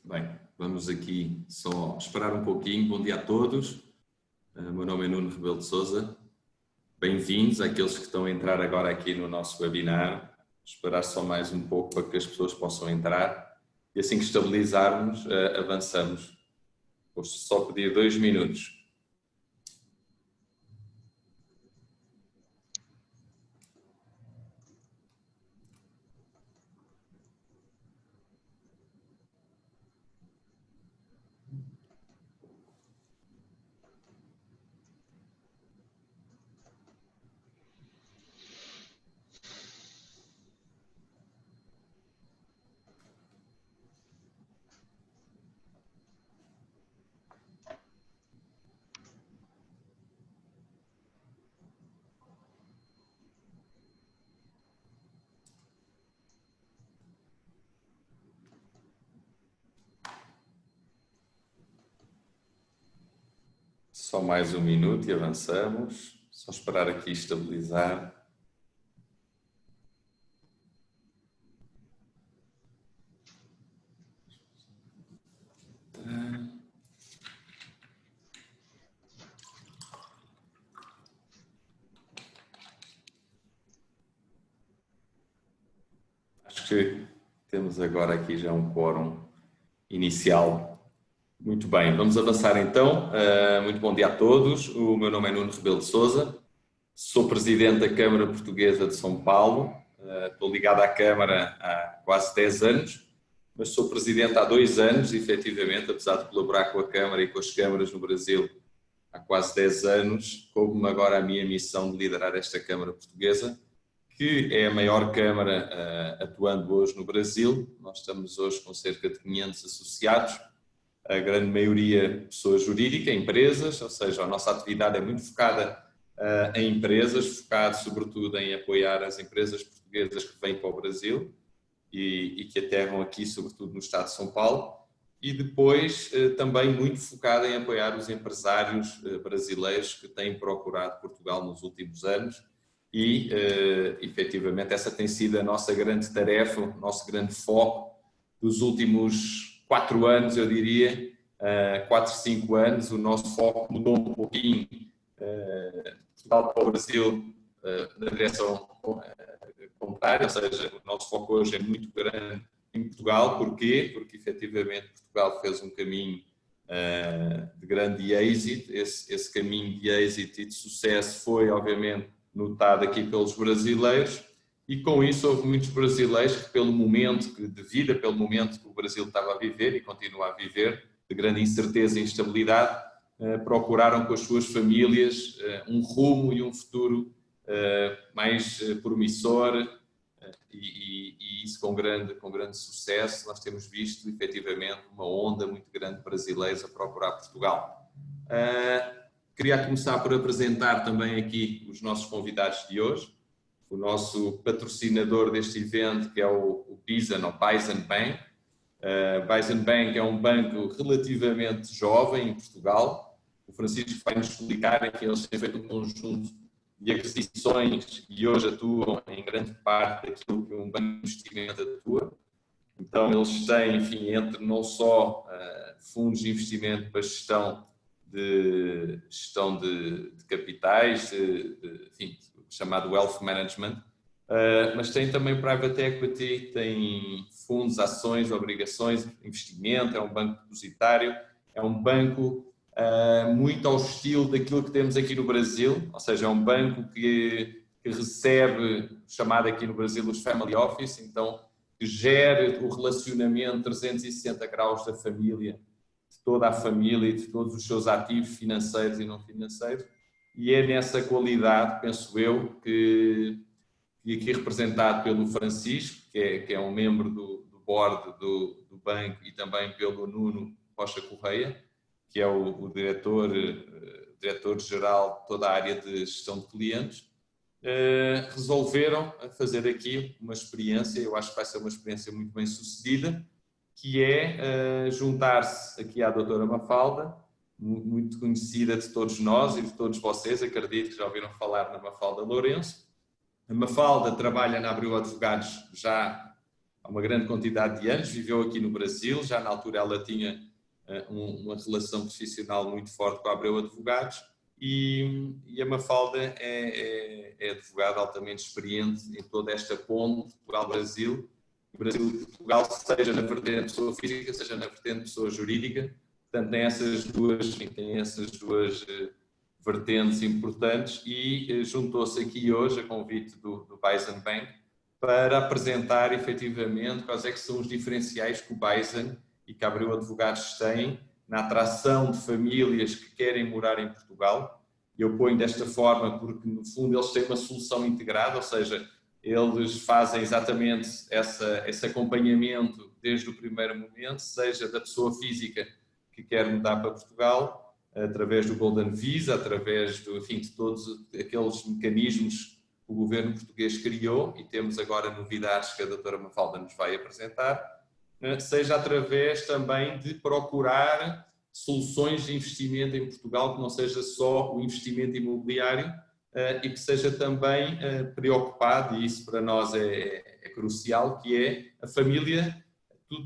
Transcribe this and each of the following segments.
Bem, vamos aqui só esperar um pouquinho. Bom dia a todos. Meu nome é Nuno Rebelo de Sousa. Bem-vindos àqueles que estão a entrar agora aqui no nosso webinar. Esperar só mais um pouco para que as pessoas possam entrar e assim que estabilizarmos, avançamos. Vou só pedir 2 minutos. Só mais 1 minuto e avançamos. Só esperar aqui estabilizar. Acho que temos agora aqui já um quórum inicial. Muito bem, vamos avançar então. Muito bom dia a todos. O meu nome é Nuno Rebelo de Sousa. Sou presidente da Câmara Portuguesa de São Paulo. Estou ligado à Câmara há quase 10 anos, mas sou presidente há 2 anos, efetivamente, apesar de colaborar com a Câmara e com as câmaras no Brasil há quase 10 anos, coube-me agora a minha missão de liderar esta Câmara Portuguesa, que é a maior Câmara atuando hoje no Brasil. Nós estamos hoje com cerca de 500 associados, a grande maioria pessoa jurídica, empresas, ou seja, a nossa atividade é muito focada em empresas, focado sobretudo em apoiar as empresas portuguesas que vêm para o Brasil e que aterram aqui, sobretudo no estado de São Paulo, e depois também muito focado em apoiar os empresários brasileiros que têm procurado Portugal nos últimos anos e, efetivamente, essa tem sido a nossa grande tarefa, o nosso grande foco dos últimos 4 anos, eu diria, 4, 5 anos. O nosso foco mudou um pouquinho, Portugal para o Brasil, na direção contrária, ou seja, o nosso foco hoje é muito grande em Portugal. Porquê? Porque efetivamente Portugal fez um caminho de grande êxito. Esse caminho de êxito e de sucesso foi, obviamente, notado aqui pelos brasileiros. E com isso houve muitos brasileiros que pelo momento de vida, pelo momento que o Brasil estava a viver e continua a viver, de grande incerteza e instabilidade, procuraram com as suas famílias um rumo e um futuro mais promissor e isso com grande sucesso. Nós temos visto efetivamente uma onda muito grande de brasileiros a procurar Portugal. Queria começar por apresentar também aqui os nossos convidados de hoje. O nosso patrocinador deste evento, que é o Bison, ou Bison Bank. Bison Bank é um banco relativamente jovem em Portugal. O Francisco vai nos explicar que eles têm feito um conjunto de aquisições e hoje atuam em grande parte daquilo que um banco de investimento atua. Então eles têm, enfim, entre não só fundos de investimento para gestão de capitais, enfim, chamado Wealth Management, mas tem também Private Equity, tem fundos, ações, obrigações, investimento, é um banco depositário, é um banco muito ao estilo daquilo que temos aqui no Brasil, ou seja, é um banco que recebe, chamado aqui no Brasil, os Family Office, então que gera o relacionamento 360 graus da família, de toda a família e de todos os seus ativos financeiros e não financeiros. E é nessa qualidade, penso eu, que aqui representado pelo Francisco, que é um membro do board do banco, e também pelo Nuno Rocha Correia, que é o diretor-geral de toda a área de gestão de clientes, resolveram fazer aqui uma experiência, eu acho que vai ser uma experiência muito bem sucedida, que é juntar-se aqui à doutora Mafalda muito conhecida de todos nós e de todos vocês, acredito que já ouviram falar na Mafalda Lourenço. A Mafalda trabalha na Abreu Advogados já há uma grande quantidade de anos, viveu aqui no Brasil, já na altura ela tinha uma relação profissional muito forte com a Abreu Advogados e a Mafalda é advogada altamente experiente em toda esta ponte Portugal-Brasil, Brasil-Portugal, seja na vertente pessoa física, seja na vertente pessoa jurídica. Portanto, tem essas duas vertentes importantes e juntou-se aqui hoje a convite do Bison Bank para apresentar efetivamente quais é que são os diferenciais que o Bison e que a Abreu Advogados têm na atração de famílias que querem morar em Portugal. Eu ponho desta forma porque, no fundo, eles têm uma solução integrada, ou seja, eles fazem exatamente esse acompanhamento desde o primeiro momento, seja da pessoa física que quer mudar para Portugal, através do Golden Visa, através de todos aqueles mecanismos que o governo português criou, e temos agora novidades que a doutora Mafalda nos vai apresentar, seja através também de procurar soluções de investimento em Portugal que não seja só o investimento imobiliário e que seja também preocupado, e isso para nós é crucial, que é a família, tudo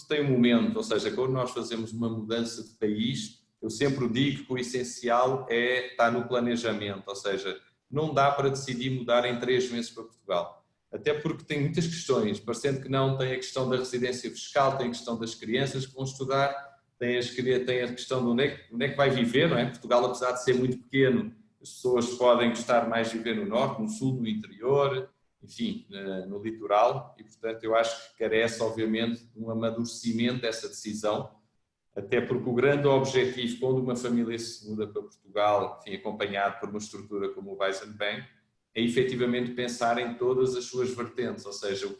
tem um momento, ou seja, quando nós fazemos uma mudança de país, eu sempre digo que o essencial está no planejamento, ou seja, não dá para decidir mudar em 3 meses para Portugal. Até porque tem muitas questões, parecendo que não, tem a questão da residência fiscal, tem a questão das crianças que vão estudar, tem a questão de onde é que vai viver, não é? Portugal, apesar de ser muito pequeno, as pessoas podem gostar mais de viver no norte, no sul, no interior, enfim, no litoral, e portanto eu acho que carece, obviamente, de um amadurecimento dessa decisão, até porque o grande objetivo, quando uma família se muda para Portugal, enfim, acompanhado por uma estrutura como o Bison Bank, é efetivamente pensar em todas as suas vertentes, ou seja, o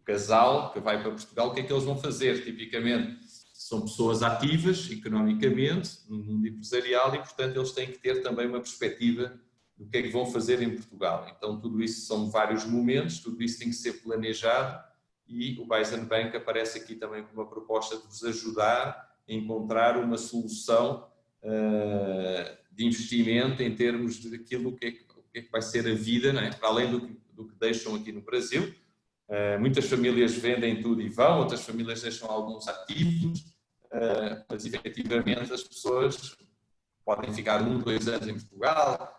casal que vai para Portugal, o que é que eles vão fazer? Tipicamente, são pessoas ativas economicamente, no mundo empresarial, e portanto eles têm que ter também uma perspectiva do que é que vão fazer em Portugal. Então tudo isso são vários momentos, tudo isso tem que ser planejado, e o Bison Bank aparece aqui também com uma proposta de vos ajudar a encontrar uma solução de investimento em termos daquilo que é que vai ser a vida, não é? Para além do que deixam aqui no Brasil. Muitas famílias vendem tudo e vão, outras famílias deixam alguns ativos, mas efetivamente as pessoas podem ficar 1, 2 anos em Portugal,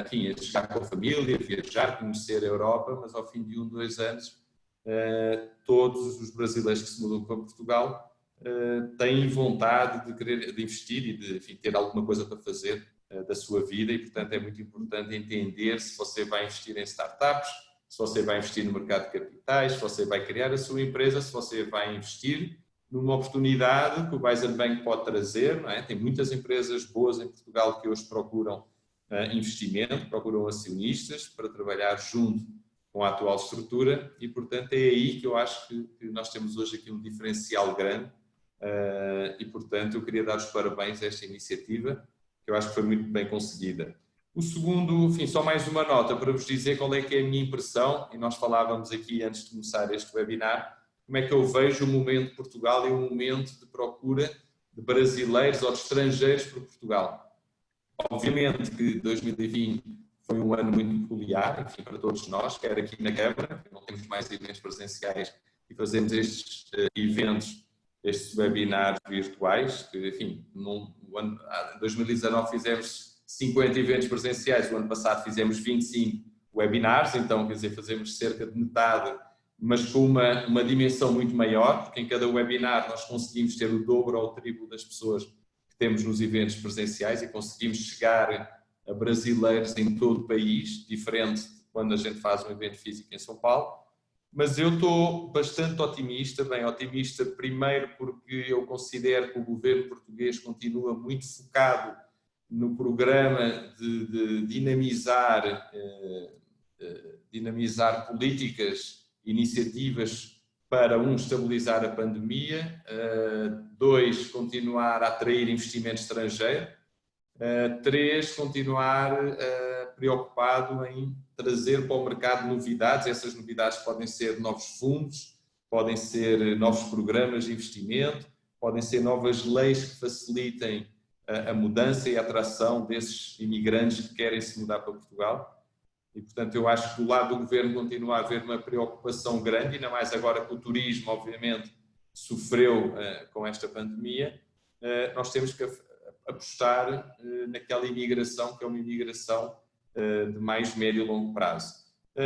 enfim, a chegar com a família, viajar, conhecer a Europa, mas ao fim de 1, 2 anos todos os brasileiros que se mudam para Portugal têm vontade de investir e de, enfim, ter alguma coisa para fazer da sua vida, e portanto é muito importante entender se você vai investir em startups, se você vai investir no mercado de capitais, se você vai criar a sua empresa, se você vai investir numa oportunidade que o Bison Bank pode trazer, não é? Tem muitas empresas boas em Portugal que hoje procuram investimento, procuram acionistas para trabalhar junto com a atual estrutura, e portanto é aí que eu acho que nós temos hoje aqui um diferencial grande, e portanto eu queria dar os parabéns a esta iniciativa, que eu acho que foi muito bem conseguida. O segundo, enfim, só mais uma nota para vos dizer qual é que é a minha impressão, e nós falávamos aqui antes de começar este webinar, como é que eu vejo o momento de Portugal e o momento de procura de brasileiros ou de estrangeiros para Portugal. Obviamente que 2020 foi um ano muito peculiar, enfim, para todos nós, quer aqui na Câmara, não temos mais eventos presenciais e fazemos estes eventos, estes webinars virtuais, que, enfim, em 2019 fizemos 50 eventos presenciais, o ano passado fizemos 25 webinars, então, quer dizer, fazemos cerca de metade, mas com uma dimensão muito maior, porque em cada webinar nós conseguimos ter o dobro ou o triplo das pessoas que temos nos eventos presenciais e conseguimos chegar a brasileiros em todo o país, diferente de quando a gente faz um evento físico em São Paulo. Mas eu estou bastante otimista, otimista primeiro porque eu considero que o governo português continua muito focado no programa de dinamizar políticas, iniciativas para, estabilizar a pandemia, 2, continuar a atrair investimento estrangeiro, 3, continuar preocupado em trazer para o mercado novidades. Essas novidades podem ser novos fundos, podem ser novos programas de investimento, podem ser novas leis que facilitem a mudança e a atração desses imigrantes que querem se mudar para Portugal. E, portanto, eu acho que do lado do governo continua a haver uma preocupação grande, ainda mais agora que o turismo, obviamente, sofreu com esta pandemia. Nós temos que apostar naquela imigração que é uma imigração de mais médio e longo prazo.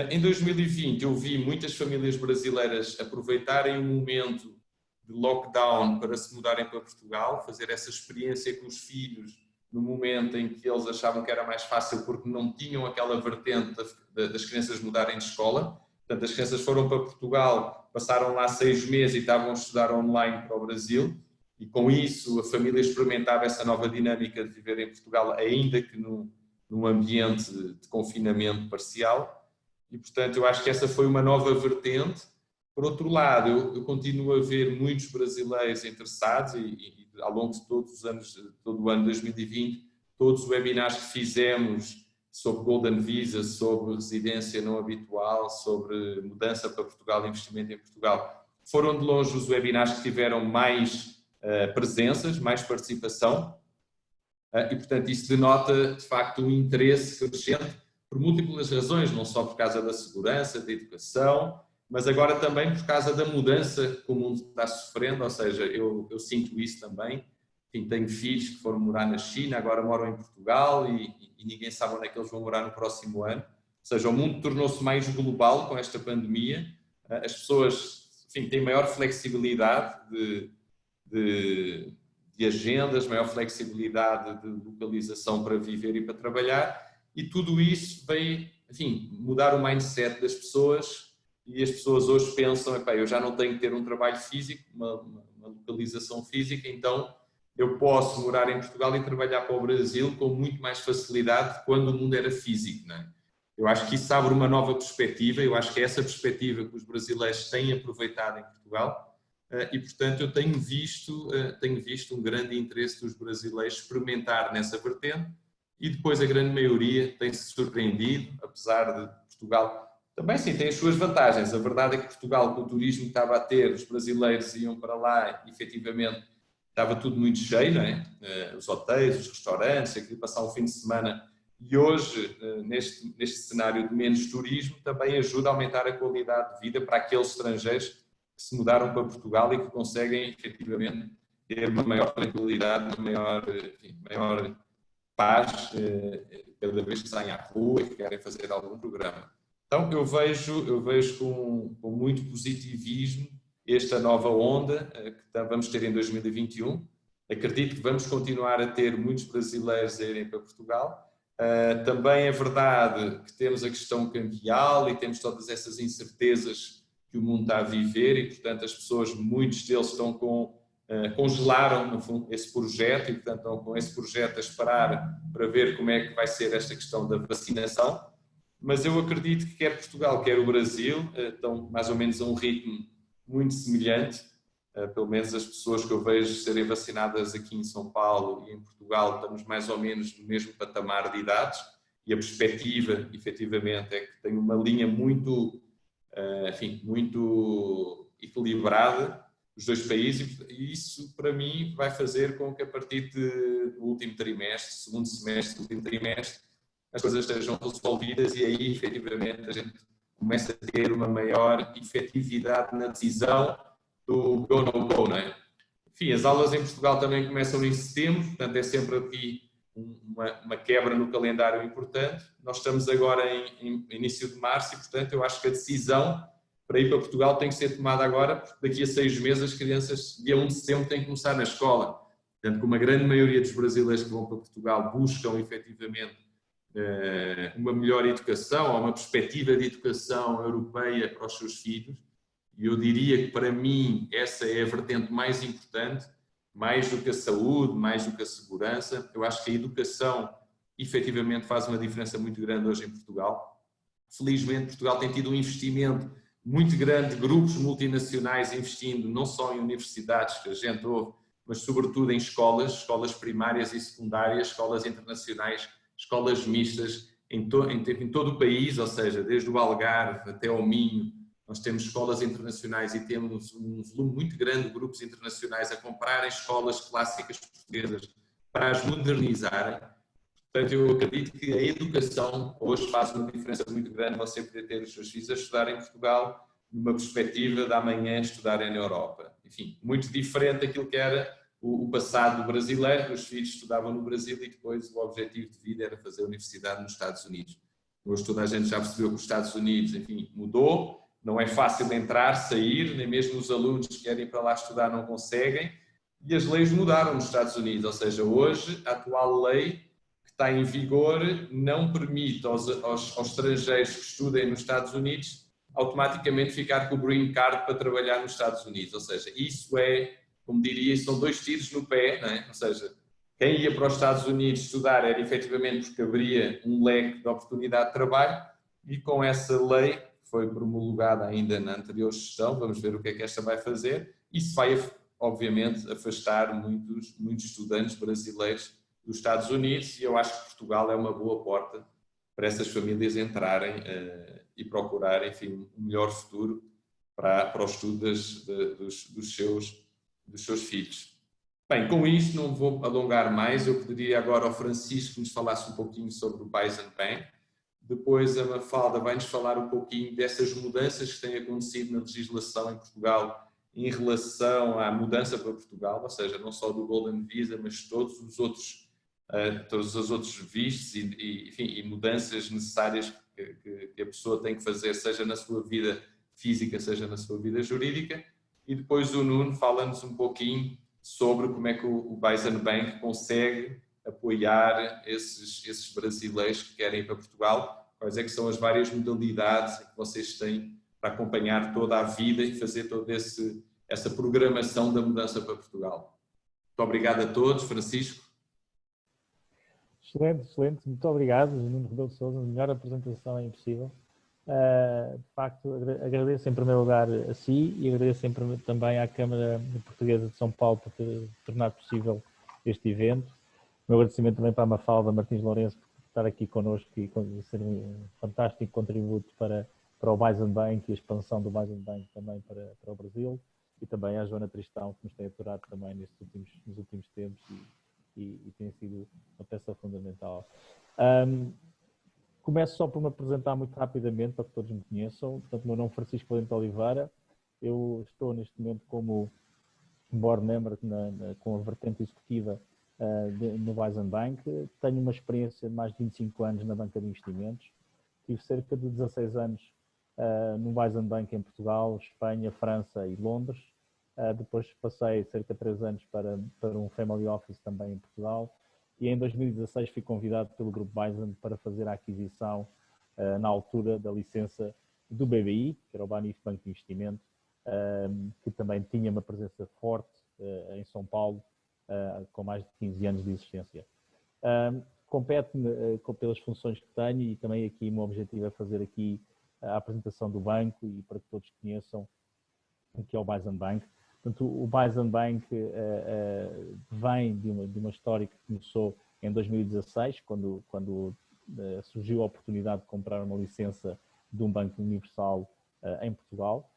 Em 2020 eu vi muitas famílias brasileiras aproveitarem o momento de lockdown para se mudarem para Portugal, fazer essa experiência com os filhos no momento em que eles achavam que era mais fácil porque não tinham aquela vertente das crianças mudarem de escola. Portanto, as crianças foram para Portugal, passaram lá 6 meses e estavam a estudar online para o Brasil, e com isso a família experimentava essa nova dinâmica de viver em Portugal, ainda que num ambiente de confinamento parcial. E, portanto, eu acho que essa foi uma nova vertente. Por outro lado, eu continuo a ver muitos brasileiros interessados e ao longo de todos os anos, todo o ano 2020, todos os webinars que fizemos sobre Golden Visa, sobre residência não habitual, sobre mudança para Portugal, investimento em Portugal, foram de longe os webinars que tiveram mais presenças, mais participação, e portanto isso denota de facto um interesse crescente por múltiplas razões, não só por causa da segurança, da educação, mas agora também por causa da mudança que o mundo está sofrendo, ou seja, eu sinto isso também. Enfim, tenho filhos que foram morar na China, agora moram em Portugal e ninguém sabe onde é que eles vão morar no próximo ano. Ou seja, o mundo tornou-se mais global com esta pandemia, as pessoas, enfim, têm maior flexibilidade de agendas, maior flexibilidade de localização para viver e para trabalhar, e tudo isso veio, enfim, mudar o mindset das pessoas. E as pessoas hoje pensam, eu já não tenho que ter um trabalho físico, uma localização física, então eu posso morar em Portugal e trabalhar para o Brasil com muito mais facilidade quando o mundo era físico, não é? Eu acho que isso abre uma nova perspectiva, eu acho que é essa perspectiva que os brasileiros têm aproveitado em Portugal, e portanto eu tenho visto um grande interesse dos brasileiros experimentar nessa vertente, e depois a grande maioria tem-se surpreendido, apesar de Portugal também sim, tem as suas vantagens. A verdade é que Portugal, com o turismo que estava a ter, os brasileiros iam para lá e efetivamente estava tudo muito cheio, não é? Os hotéis, os restaurantes, aqui passar um fim de semana. E hoje, neste cenário de menos turismo, também ajuda a aumentar a qualidade de vida para aqueles estrangeiros que se mudaram para Portugal e que conseguem efetivamente ter uma maior tranquilidade, uma maior paz cada vez que saem à rua e que querem fazer algum programa. Então, eu vejo com muito positivismo esta nova onda que vamos ter em 2021. Acredito que vamos continuar a ter muitos brasileiros a irem para Portugal. Também é verdade que temos a questão cambial e temos todas essas incertezas que o mundo está a viver e, portanto, as pessoas, muitos deles estão congelaram, no fundo, esse projeto e, portanto, estão com esse projeto a esperar para ver como é que vai ser esta questão da vacinação. Mas eu acredito que quer Portugal, quer o Brasil estão mais ou menos a um ritmo muito semelhante. Pelo menos as pessoas que eu vejo serem vacinadas aqui em São Paulo e em Portugal, estamos mais ou menos no mesmo patamar de idades, e a perspectiva, efetivamente, é que tem uma linha muito equilibrada os dois países, e isso para mim vai fazer com que a partir do último trimestre, segundo semestre do último trimestre, as coisas estejam resolvidas e aí efetivamente a gente começa a ter uma maior efetividade na decisão do go no go, não é? Enfim, as aulas em Portugal também começam em setembro, portanto é sempre aqui uma quebra no calendário importante. Nós estamos agora em início de março e, portanto, eu acho que a decisão para ir para Portugal tem que ser tomada agora, porque daqui a 6 meses as crianças, dia 1 de setembro, têm que começar na escola. Portanto, como a grande maioria dos brasileiros que vão para Portugal buscam efetivamente uma melhor educação, ou uma perspectiva de educação europeia para os seus filhos, e eu diria que para mim essa é a vertente mais importante, mais do que a saúde, mais do que a segurança. Eu acho que a educação efetivamente faz uma diferença muito grande hoje em Portugal. Felizmente Portugal tem tido um investimento muito grande de grupos multinacionais investindo não só em universidades, que a gente ouve, mas sobretudo em escolas primárias e secundárias, escolas internacionais, escolas mistas em todo o país, ou seja, desde o Algarve até ao Minho, Nós temos escolas internacionais e temos um volume muito grande de grupos internacionais a comprarem escolas clássicas portuguesas para as modernizarem. Portanto, eu acredito que a educação hoje faz uma diferença muito grande você poder ter os seus filhos a estudar em Portugal numa perspectiva de amanhã estudarem na Europa. Enfim, muito diferente daquilo que era o passado brasileiro, os filhos estudavam no Brasil e depois o objetivo de vida era fazer a universidade nos Estados Unidos. Hoje toda a gente já percebeu que os Estados Unidos, enfim, mudou, não é fácil entrar, sair, nem mesmo os alunos que querem ir para lá estudar não conseguem, e as leis mudaram nos Estados Unidos, ou seja, hoje a atual lei que está em vigor não permite aos estrangeiros que estudem nos Estados Unidos automaticamente ficar com o green card para trabalhar nos Estados Unidos, ou seja, isso é, como diria, são dois tiros no pé, não é? Ou seja, quem ia para os Estados Unidos estudar era efetivamente porque abria um leque de oportunidade de trabalho e com essa lei, que foi promulgada ainda na anterior gestão, vamos ver o que é que esta vai fazer, isso vai, obviamente, afastar muitos estudantes brasileiros dos Estados Unidos e eu acho que Portugal é uma boa porta para essas famílias entrarem e procurarem, enfim, um melhor futuro para os estudos dos seus filhos. Bem, com isto não vou alongar mais, eu pediria agora ao Francisco que nos falasse um pouquinho sobre o Bison Bank, depois a Mafalda vai-nos falar um pouquinho dessas mudanças que têm acontecido na legislação em Portugal em relação à mudança para Portugal, ou seja, não só do Golden Visa, mas todos os outros vistos e mudanças necessárias que a pessoa tem que fazer, seja na sua vida física, seja na sua vida jurídica. E depois o Nuno fala-nos um pouquinho sobre como é que o Bison Bank consegue apoiar esses brasileiros que querem ir para Portugal, quais é que são as várias modalidades que vocês têm para acompanhar toda a vida e fazer toda essa programação da mudança para Portugal. Muito obrigado a todos. Francisco. Excelente, excelente. Muito obrigado, Nuno Rebelo de Sousa. A melhor apresentação é impossível. De facto, agradeço em primeiro lugar a si e agradeço também à Câmara Portuguesa de São Paulo por ter tornado possível este evento. O meu agradecimento também para a Mafalda Martins Lourenço por estar aqui connosco e ser um fantástico contributo para o Bison Bank e a expansão do Bison Bank também para o Brasil, e também à Joana Tristão, que nos tem aturado também nos últimos tempos e tem sido uma peça fundamental. Começo só por me apresentar muito rapidamente, para que todos me conheçam. Portanto, o meu nome é Francisco Valente Oliveira. Eu estou neste momento como board member com a vertente executiva no Bison Bank. Tenho uma experiência de mais de 25 anos na banca de investimentos. Tive cerca de 16 anos no Bison Bank em Portugal, Espanha, França e Londres. Depois passei cerca de 3 anos para um family office também em Portugal. E em 2016 fui convidado pelo Grupo Bison para fazer a aquisição, na altura, da licença do BBI, que era o Banif Banco de Investimento, que também tinha uma presença forte em São Paulo, com mais de 15 anos de existência. Compete-me pelas funções que tenho e também aqui o meu objetivo é fazer aqui a apresentação do banco e para que todos conheçam o que é o Bison Bank. Portanto, o Bison Bank vem de uma história que começou em 2016, quando surgiu a oportunidade de comprar uma licença de um banco universal em Portugal.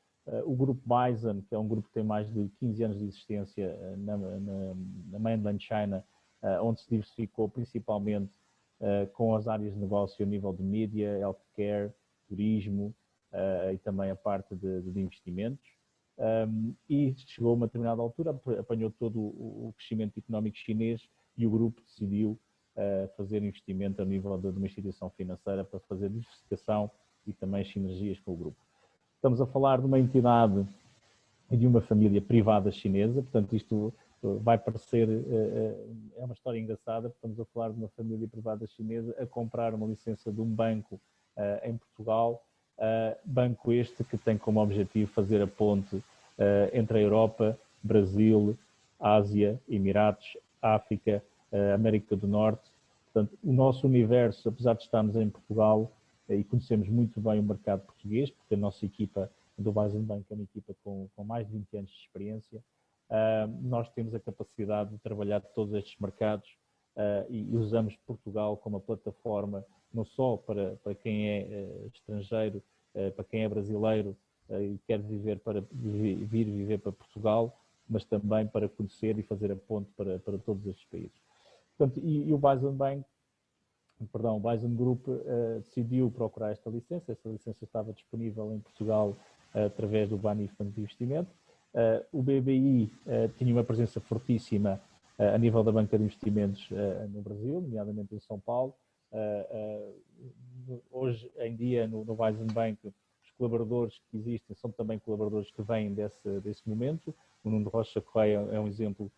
O Grupo Bison, que é um grupo que tem mais de 15 anos de existência na mainland China, onde se diversificou principalmente com as áreas de negócio a nível de mídia, healthcare, turismo e também a parte de investimentos. E chegou a uma determinada altura, apanhou todo o crescimento económico chinês e o grupo decidiu fazer investimento a nível de uma instituição financeira para fazer diversificação e também sinergias com o grupo. Estamos a falar de uma entidade e de uma família privada chinesa, portanto isto vai parecer, é uma história engraçada, estamos a falar de uma família privada chinesa a comprar uma licença de um banco em Portugal, banco este que tem como objetivo fazer a ponte entre a Europa, Brasil, Ásia, Emirados, África, América do Norte. Portanto, o nosso universo, apesar de estarmos em Portugal e conhecemos muito bem o mercado português, porque a nossa equipa do Bison Bank é uma equipa com mais de 20 anos de experiência, nós temos a capacidade de trabalhar todos estes mercados e usamos Portugal como a plataforma não só para quem é estrangeiro, para quem é brasileiro, e quer viver para vir viver para Portugal, mas também para conhecer e fazer a ponte para todos estes países. Portanto, e o Bison Bank, perdão, o Bison Group decidiu procurar esta licença. Essa licença estava disponível em Portugal através do BANI Fundo de Investimento. O BBI tinha uma presença fortíssima a nível da banca de investimentos no Brasil, nomeadamente em São Paulo. Hoje em dia, no Bison Bank, os colaboradores que existem são também colaboradores que vêm desse momento. O Nuno Rocha Correia é um exemplo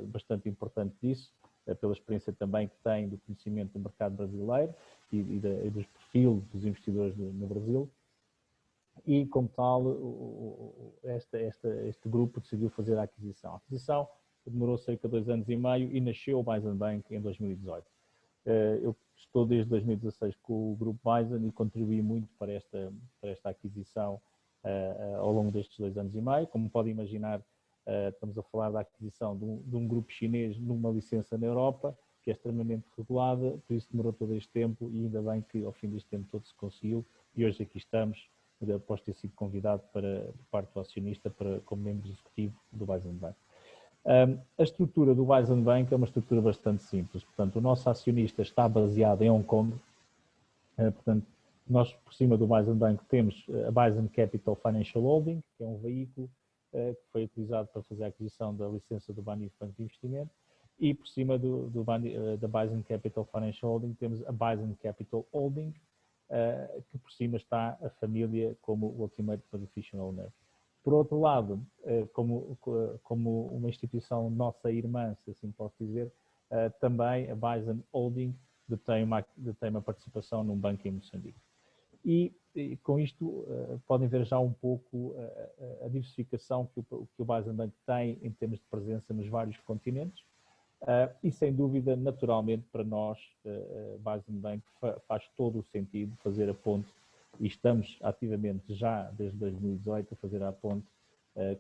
bastante importante disso, pela experiência também que tem do conhecimento do mercado brasileiro e dos perfis dos investidores no Brasil. E, como tal, este grupo decidiu fazer a aquisição. A aquisição demorou cerca de 2 anos e meio e nasceu o Bison Bank em 2018. Eu estou desde 2016 com o grupo Bison e contribuí muito para esta aquisição ao longo destes 2 anos e meio. Como podem imaginar, estamos a falar da aquisição de um grupo chinês numa licença na Europa, que é extremamente regulada, por isso demorou todo este tempo e ainda bem que ao fim deste tempo todo se conseguiu e hoje aqui estamos, após ter sido convidado por parte do acionista como membro executivo do Bison Bank. A estrutura do Bison Bank é uma estrutura bastante simples. Portanto, o nosso acionista está baseado em Hong Kong. Portanto, nós, por cima do Bison Bank, temos a Bison Capital Financial Holding, que é um veículo que foi utilizado para fazer a aquisição da licença do BANI Fundo de Investimento. E por cima da Bison Capital Financial Holding temos a Bison Capital Holding, que por cima está a família como o Ultimate Beneficial Owner. Por outro lado, como uma instituição nossa irmã, se assim posso dizer, também a Bison Holding detém uma participação num banco em Moçambique. E com isto podem ver já um pouco a diversificação que o Bison Bank tem em termos de presença nos vários continentes. E sem dúvida, naturalmente, para nós, Bison Bank faz todo o sentido fazer a ponte, e estamos ativamente já desde 2018 a fazer a ponte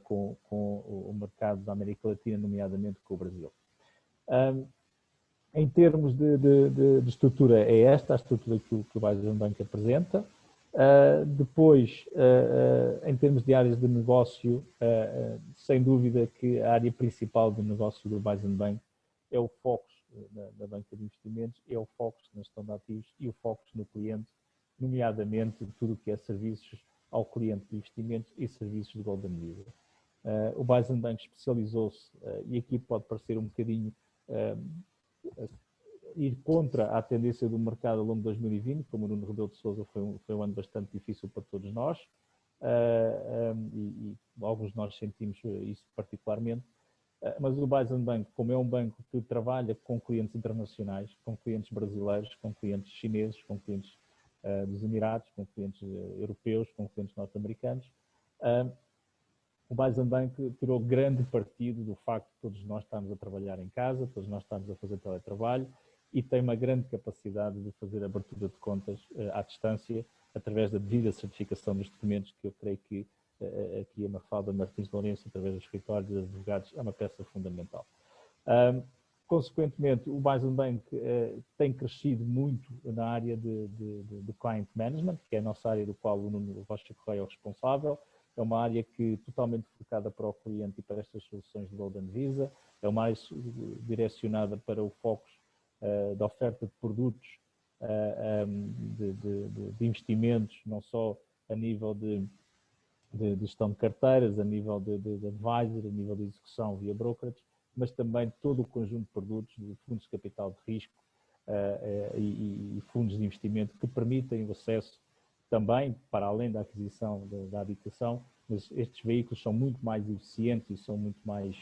com o mercado da América Latina, nomeadamente com o Brasil. Em termos de estrutura, é esta a estrutura que o Bison Bank apresenta. Depois, em termos de áreas de negócio, sem dúvida que a área principal de negócio do Bison Bank é o foco na banca de investimentos, é o foco na gestão de ativos e o foco no cliente, nomeadamente tudo o que é serviços ao cliente de investimentos e serviços de Golden Visa. O Bison Bank especializou-se, e aqui pode parecer um bocadinho ir contra a tendência do mercado ao longo de 2020, como o Nuno Rebelo de Sousa foi um ano bastante difícil para todos nós, e alguns de nós sentimos isso particularmente. Mas o Bison Bank, como é um banco que trabalha com clientes internacionais, com clientes brasileiros, com clientes chineses, com clientes dos Emirados, com clientes europeus, com clientes norte-americanos, o Bison Bank tirou grande partido do facto de todos nós estarmos a trabalhar em casa, todos nós estamos a fazer teletrabalho e tem uma grande capacidade de fazer abertura de contas à distância através da devida certificação dos documentos, que eu creio que aqui a Mafalda Martins Lourenço, através dos escritórios dos advogados, é uma peça fundamental. Consequentemente, o Bison Bank tem crescido muito na área de client management, que é a nossa área do qual o Nuno Rocha Correia é o responsável. É uma área que totalmente focada para o cliente e para estas soluções de Golden Visa. É uma área direcionada para o foco da oferta de produtos, de investimentos, não só a nível de gestão de carteiras, a nível de advisor, a nível de execução via brokerage, mas também todo o conjunto de produtos de fundos de capital de risco e fundos de investimento que permitem o acesso também, para além da aquisição da habitação, mas estes veículos são muito mais eficientes e são muito mais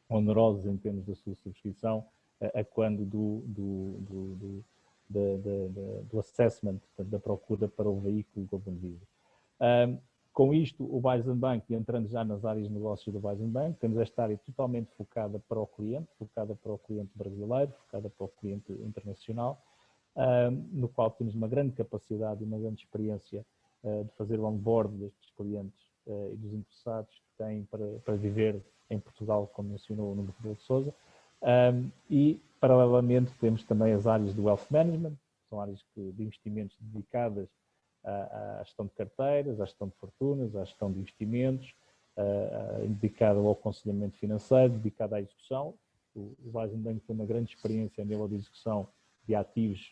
onerosos em termos da sua subscrição, a quando do assessment, portanto, da procura para o veículo Golden Visa. Com isto, o Bison Bank, entrando já nas áreas de negócio do Bison Bank, temos esta área totalmente focada para o cliente brasileiro, focada para o cliente internacional, no qual temos uma grande capacidade e uma grande experiência de fazer o onboard destes clientes e dos interessados que têm para viver em Portugal, como mencionou o Nuno Rebelo de Sousa. E, paralelamente, temos também as áreas do Wealth Management, são áreas de investimentos dedicadas à gestão de carteiras, à gestão de fortunas, à gestão de investimentos, dedicado ao aconselhamento financeiro, dedicado à execução. O Weizenbank tem uma grande experiência a nível de execução de ativos,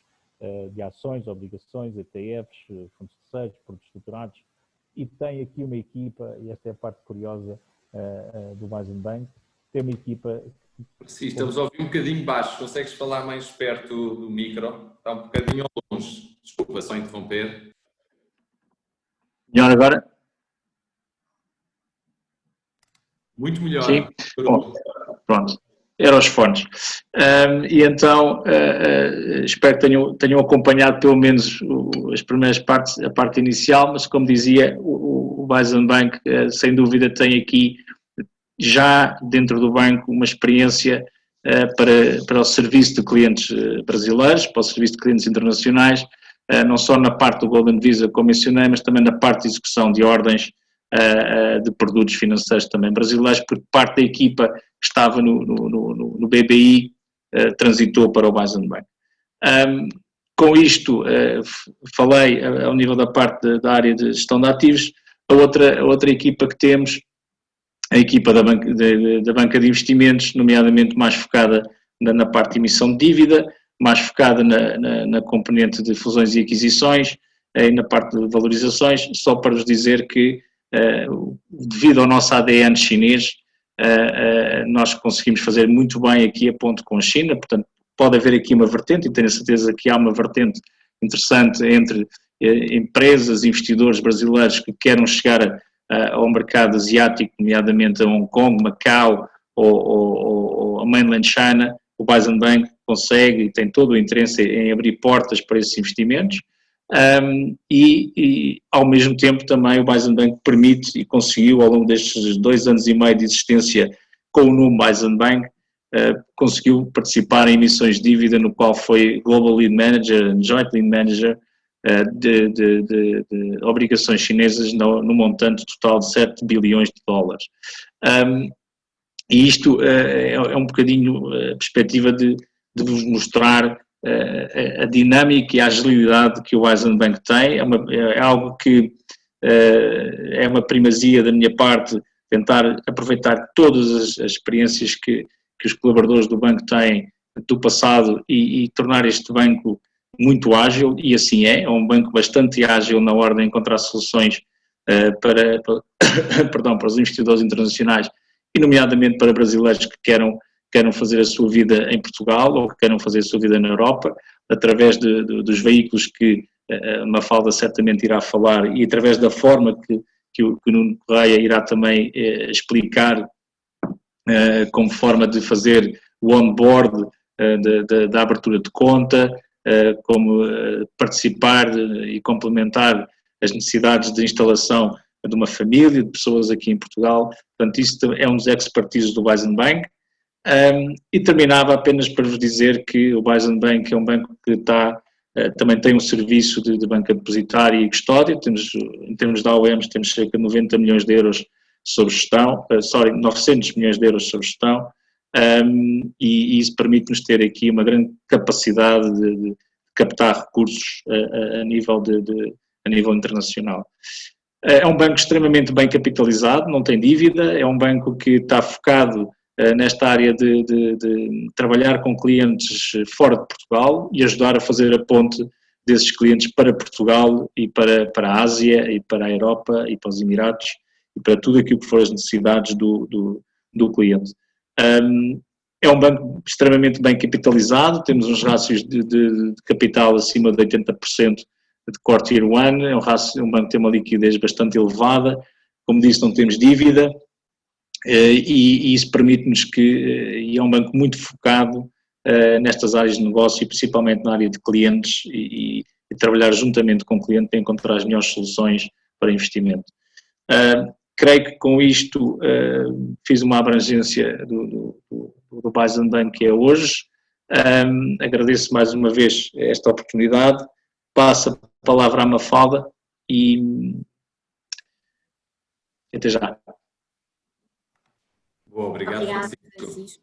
de ações, obrigações, ETFs, fundos terceiros, produtos estruturados, e tem aqui uma equipa, e esta é a parte curiosa do Weizenbank, tem uma equipa... Sim, estamos a ouvir um bocadinho baixo. Consegues falar mais perto do micro? Está um bocadinho longe. Desculpa, só interromper. Melhor agora? Muito melhor. Sim? Bom, pronto. Eram os fones. E então, espero que tenham acompanhado pelo menos as primeiras partes, a parte inicial, mas como dizia, o Weizenbank, sem dúvida, tem aqui já dentro do banco uma experiência para o serviço de clientes brasileiros, para o serviço de clientes internacionais, não só na parte do Golden Visa, como mencionei, mas também na parte de execução de ordens de produtos financeiros também brasileiros, porque parte da equipa que estava no BBI transitou para o Weizenbank. Com isto, falei ao nível da parte da área de gestão de ativos. A outra equipa que temos, a equipa da banca de investimentos, nomeadamente mais focada na parte de emissão de dívida, mais focada na componente de fusões e aquisições e na parte de valorizações, só para vos dizer que, devido ao nosso ADN chinês, nós conseguimos fazer muito bem aqui a ponte com a China, portanto pode haver aqui uma vertente, e tenho a certeza que há uma vertente interessante entre empresas, investidores brasileiros que queiram chegar ao mercado asiático, nomeadamente a Hong Kong, Macau ou a Mainland China. O Weizenbank consegue e tem todo o interesse em abrir portas para esses investimentos, e ao mesmo tempo também o Weizenbank permite e conseguiu ao longo destes 2 anos e meio de existência com o nome Weizenbank, conseguiu participar em emissões de dívida no qual foi Global Lead Manager, Joint Lead Manager de obrigações chinesas no montante total de 7 bilhões de dólares. E isto é um bocadinho a perspectiva de vos mostrar a dinâmica e a agilidade que o Weizenbank tem. É algo que é uma primazia da minha parte, tentar aproveitar todas as experiências que os colaboradores do banco têm do passado e tornar este banco muito ágil, e assim é um banco bastante ágil na hora de encontrar soluções para os investidores internacionais, e nomeadamente para brasileiros que queiram fazer a sua vida em Portugal ou que queiram fazer a sua vida na Europa, através dos veículos que a Mafalda certamente irá falar, e através da forma que o Nuno Correia irá também explicar, como forma de fazer o onboard da abertura de conta, como participar e complementar as necessidades de instalação de uma família, de pessoas aqui em Portugal. Portanto, isso é um dos expertises do Weizenbank. E terminava apenas para vos dizer que o Weizenbank é um banco que também tem um serviço de banca depositária e custódia. Em termos de AUMs, temos cerca de 90 milhões de euros sob gestão, 900 milhões de euros sob gestão, e isso permite-nos ter aqui uma grande capacidade de captar recursos a nível internacional. É um banco extremamente bem capitalizado, não tem dívida, é um banco que está focado nesta área de trabalhar com clientes fora de Portugal e ajudar a fazer a ponte desses clientes para Portugal e para a Ásia e para a Europa e para os Emirados e para tudo aquilo que for as necessidades do cliente. É um banco extremamente bem capitalizado, temos uns rácios de capital acima de 80% de Core Tier 1, é um banco que tem uma liquidez bastante elevada, como disse, não temos dívida, e isso permite-nos e é um banco muito focado nestas áreas de negócio, e principalmente na área de clientes, e trabalhar juntamente com o cliente para encontrar as melhores soluções para investimento. Creio que com isto fiz uma abrangência do Weizenbank que é hoje. Agradeço mais uma vez esta oportunidade. Passo a palavra à Mafalda e até já. Boa, obrigado, Obrigada, Francisco.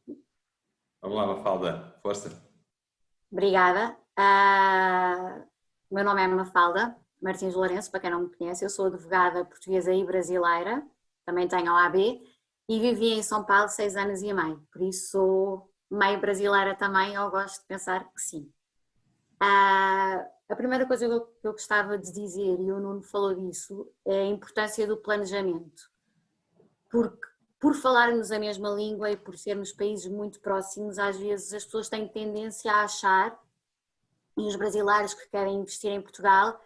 Vamos lá, Mafalda, força. Obrigada. O meu nome é Mafalda Martins Lourenço, para quem não me conhece, eu sou advogada portuguesa e brasileira, também tenho a OAB, e vivi em São Paulo 6 anos e meio, por isso sou meio brasileira também, eu gosto de pensar que sim. A primeira coisa que eu gostava de dizer, e o Nuno falou disso, é a importância do planejamento, porque por falarmos a mesma língua e por sermos países muito próximos, às vezes as pessoas têm tendência a achar, e os brasileiros que querem investir em Portugal,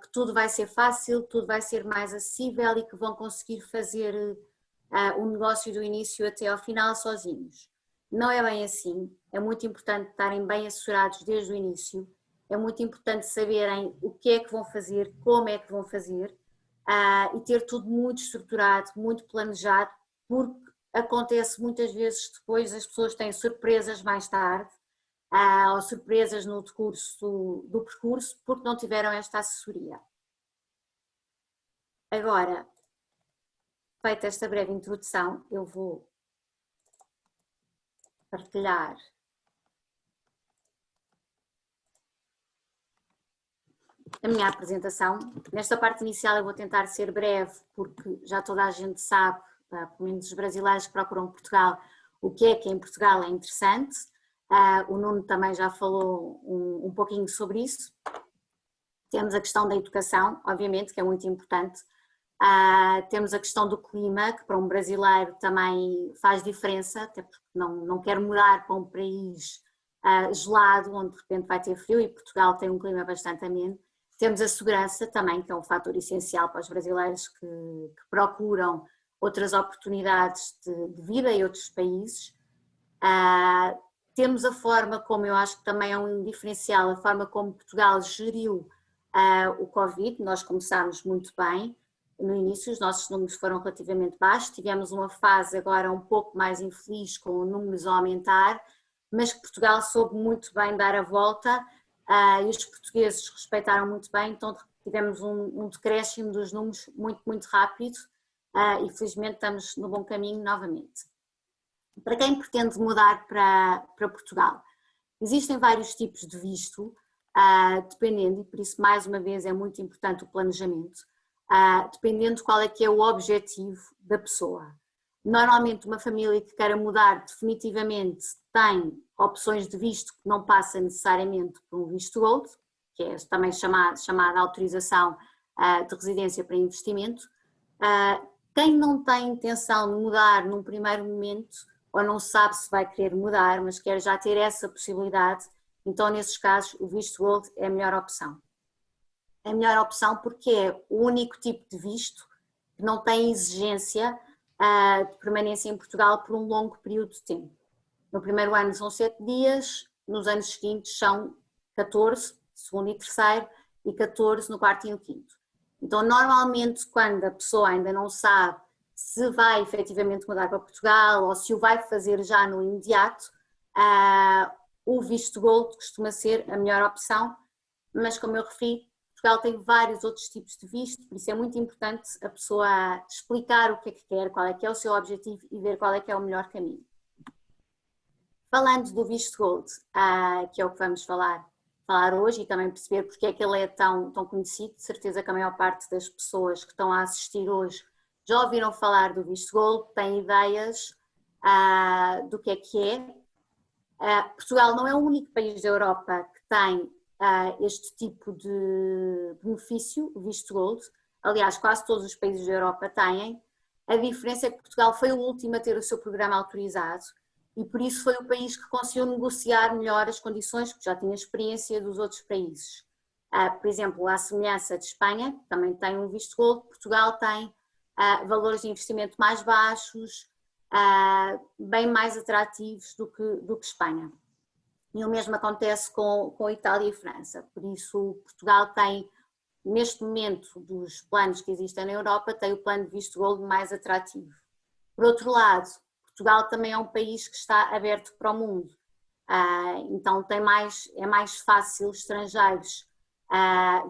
que tudo vai ser fácil, tudo vai ser mais acessível e que vão conseguir fazer o negócio do início até ao final sozinhos. Não é bem assim, é muito importante estarem bem assessorados desde o início, é muito importante saberem o que é que vão fazer, como é que vão fazer e ter tudo muito estruturado, muito planejado, porque acontece muitas vezes depois as pessoas têm surpresas mais tarde ou surpresas no decurso do percurso porque não tiveram esta assessoria. Agora, feita esta breve introdução, eu vou partilhar a minha apresentação. Nesta parte inicial eu vou tentar ser breve porque já toda a gente sabe, pelo menos os brasileiros que procuram Portugal, o que é em Portugal é interessante. O Nuno também já falou um pouquinho sobre isso. Temos a questão da educação, obviamente, que é muito importante. Temos a questão do clima, que para um brasileiro também faz diferença, até porque não quer mudar para um país gelado, onde de repente vai ter frio, e Portugal tem um clima bastante ameno. Temos a segurança também, que é um fator essencial para os brasileiros que procuram outras oportunidades de vida em outros países. Temos a forma como, eu acho que também é um diferencial, a forma como Portugal geriu o Covid. Nós começámos muito bem. No início os nossos números foram relativamente baixos, tivemos uma fase agora um pouco mais infeliz com números a aumentar, mas que Portugal soube muito bem dar a volta e os portugueses respeitaram muito bem, então tivemos um decréscimo dos números muito, muito rápido e felizmente estamos no bom caminho novamente. Para quem pretende mudar para Portugal, existem vários tipos de visto, dependendo, e por isso mais uma vez é muito importante o planejamento, dependendo de qual é que é o objetivo da pessoa. Normalmente uma família que queira mudar definitivamente tem opções de visto que não passa necessariamente por um visto Gold, que é também chamada autorização de residência para investimento. Quem não tem intenção de mudar num primeiro momento, ou não sabe se vai querer mudar, mas quer já ter essa possibilidade, então nesses casos o visto Gold é a melhor opção. É a melhor opção porque é o único tipo de visto que não tem exigência de permanência em Portugal por um longo período de tempo. No primeiro ano são 7 dias, nos anos seguintes são 14, segundo e terceiro, e 14 no quarto e no quinto. Então, normalmente, quando a pessoa ainda não sabe se vai efetivamente mudar para Portugal ou se o vai fazer já no imediato, o visto Gold costuma ser a melhor opção, mas como eu referi, Portugal tem vários outros tipos de visto, por isso é muito importante a pessoa explicar o que é que quer, qual é que é o seu objetivo e ver qual é que é o melhor caminho. Falando do visto Gold, que é o que vamos falar hoje e também perceber porque é que ele é tão conhecido, de certeza que a maior parte das pessoas que estão a assistir hoje já ouviram falar do visto Gold, têm ideias do que é. Portugal não é o único país da Europa que tem este tipo de benefício, o visto Gold. Aliás, quase todos os países da Europa têm. A diferença é que Portugal foi o último a ter o seu programa autorizado e por isso foi o país que conseguiu negociar melhor as condições, porque já tinha experiência dos outros países. Por exemplo, à semelhança de Espanha, que também tem um visto Gold, Portugal tem valores de investimento mais baixos, bem mais atrativos do que Espanha. E o mesmo acontece com Itália e França, por isso Portugal tem, neste momento dos planos que existem na Europa, tem o plano de visto Gold mais atrativo. Por outro lado, Portugal também é um país que está aberto para o mundo, então é mais fácil estrangeiros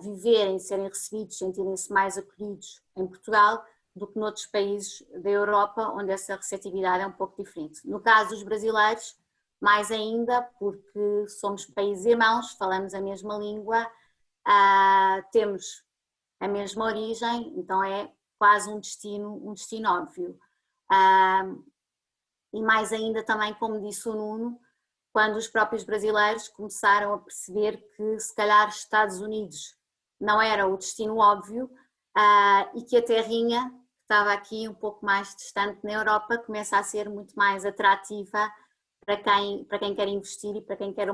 viverem, serem recebidos, sentirem-se mais acolhidos em Portugal do que noutros países da Europa, onde essa receptividade é um pouco diferente. No caso dos brasileiros, mais ainda, porque somos países irmãos, falamos a mesma língua temos a mesma origem, então é quase um destino óbvio. E mais ainda também, como disse o Nuno, quando os próprios brasileiros começaram a perceber que se calhar Estados Unidos não era o destino óbvio, e que a terrinha, que estava aqui um pouco mais distante na Europa, começa a ser muito mais atrativa para quem quer investir e para quem quer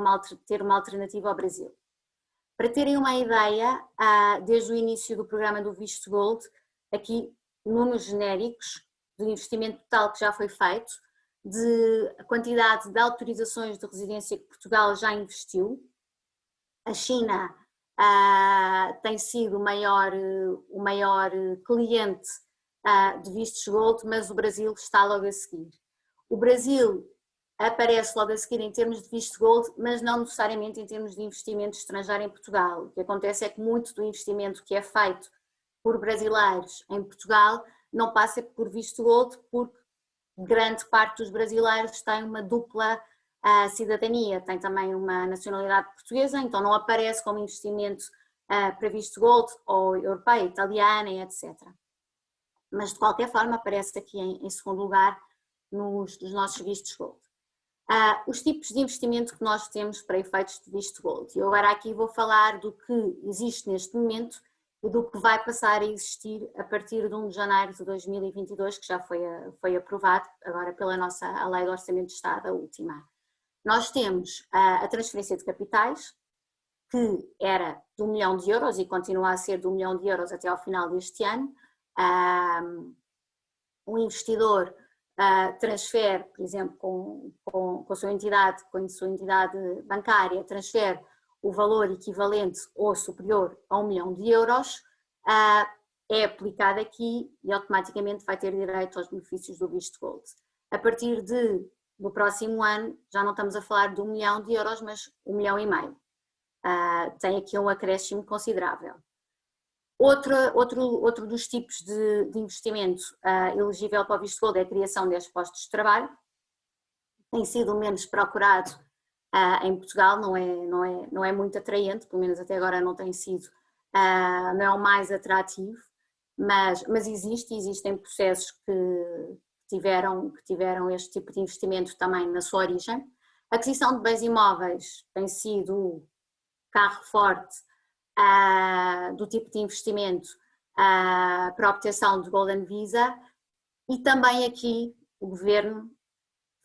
ter uma alternativa ao Brasil. Para terem uma ideia, desde o início do programa do Visto Gold, aqui números genéricos do investimento total que já foi feito, de a quantidade de autorizações de residência que Portugal já investiu. A China tem sido o maior cliente de vistos Gold, mas o Brasil está logo a seguir. O Brasil aparece logo a seguir em termos de visto Gold, mas não necessariamente em termos de investimento estrangeiro em Portugal. O que acontece é que muito do investimento que é feito por brasileiros em Portugal não passa por visto Gold, porque grande parte dos brasileiros tem uma dupla cidadania, tem também uma nacionalidade portuguesa, então não aparece como investimento para visto Gold ou europeia, italiana, etc. Mas de qualquer forma aparece aqui em segundo lugar nos nossos vistos Gold. Os tipos de investimento que nós temos para efeitos de visto Gold. Eu agora aqui vou falar do que existe neste momento e do que vai passar a existir a partir de 1 de janeiro de 2022, que já foi aprovado agora pela a Lei do Orçamento de Estado, a última. Nós temos a transferência de capitais, que era de 1 milhão de euros e continua a ser de 1 milhão de euros até ao final deste ano. O investidor transfere, por exemplo, com a sua entidade bancária, transfere o valor equivalente ou superior a 1 milhão de euros, é aplicado aqui e automaticamente vai ter direito aos benefícios do visto Gold. A partir do próximo ano, já não estamos a falar de 1 milhão de euros, mas 1,5 milhão. Tem aqui um acréscimo considerável. Outro dos tipos de investimento elegível para o visto Gold é a criação de postos de trabalho. Tem sido o menos procurado em Portugal, não é muito atraente, pelo menos até agora não tem sido, não é o mais atrativo, mas existem processos que tiveram este tipo de investimento também na sua origem. A aquisição de bens imóveis tem sido o carro forte do tipo de investimento para a obtenção de Golden Visa, e também aqui o Governo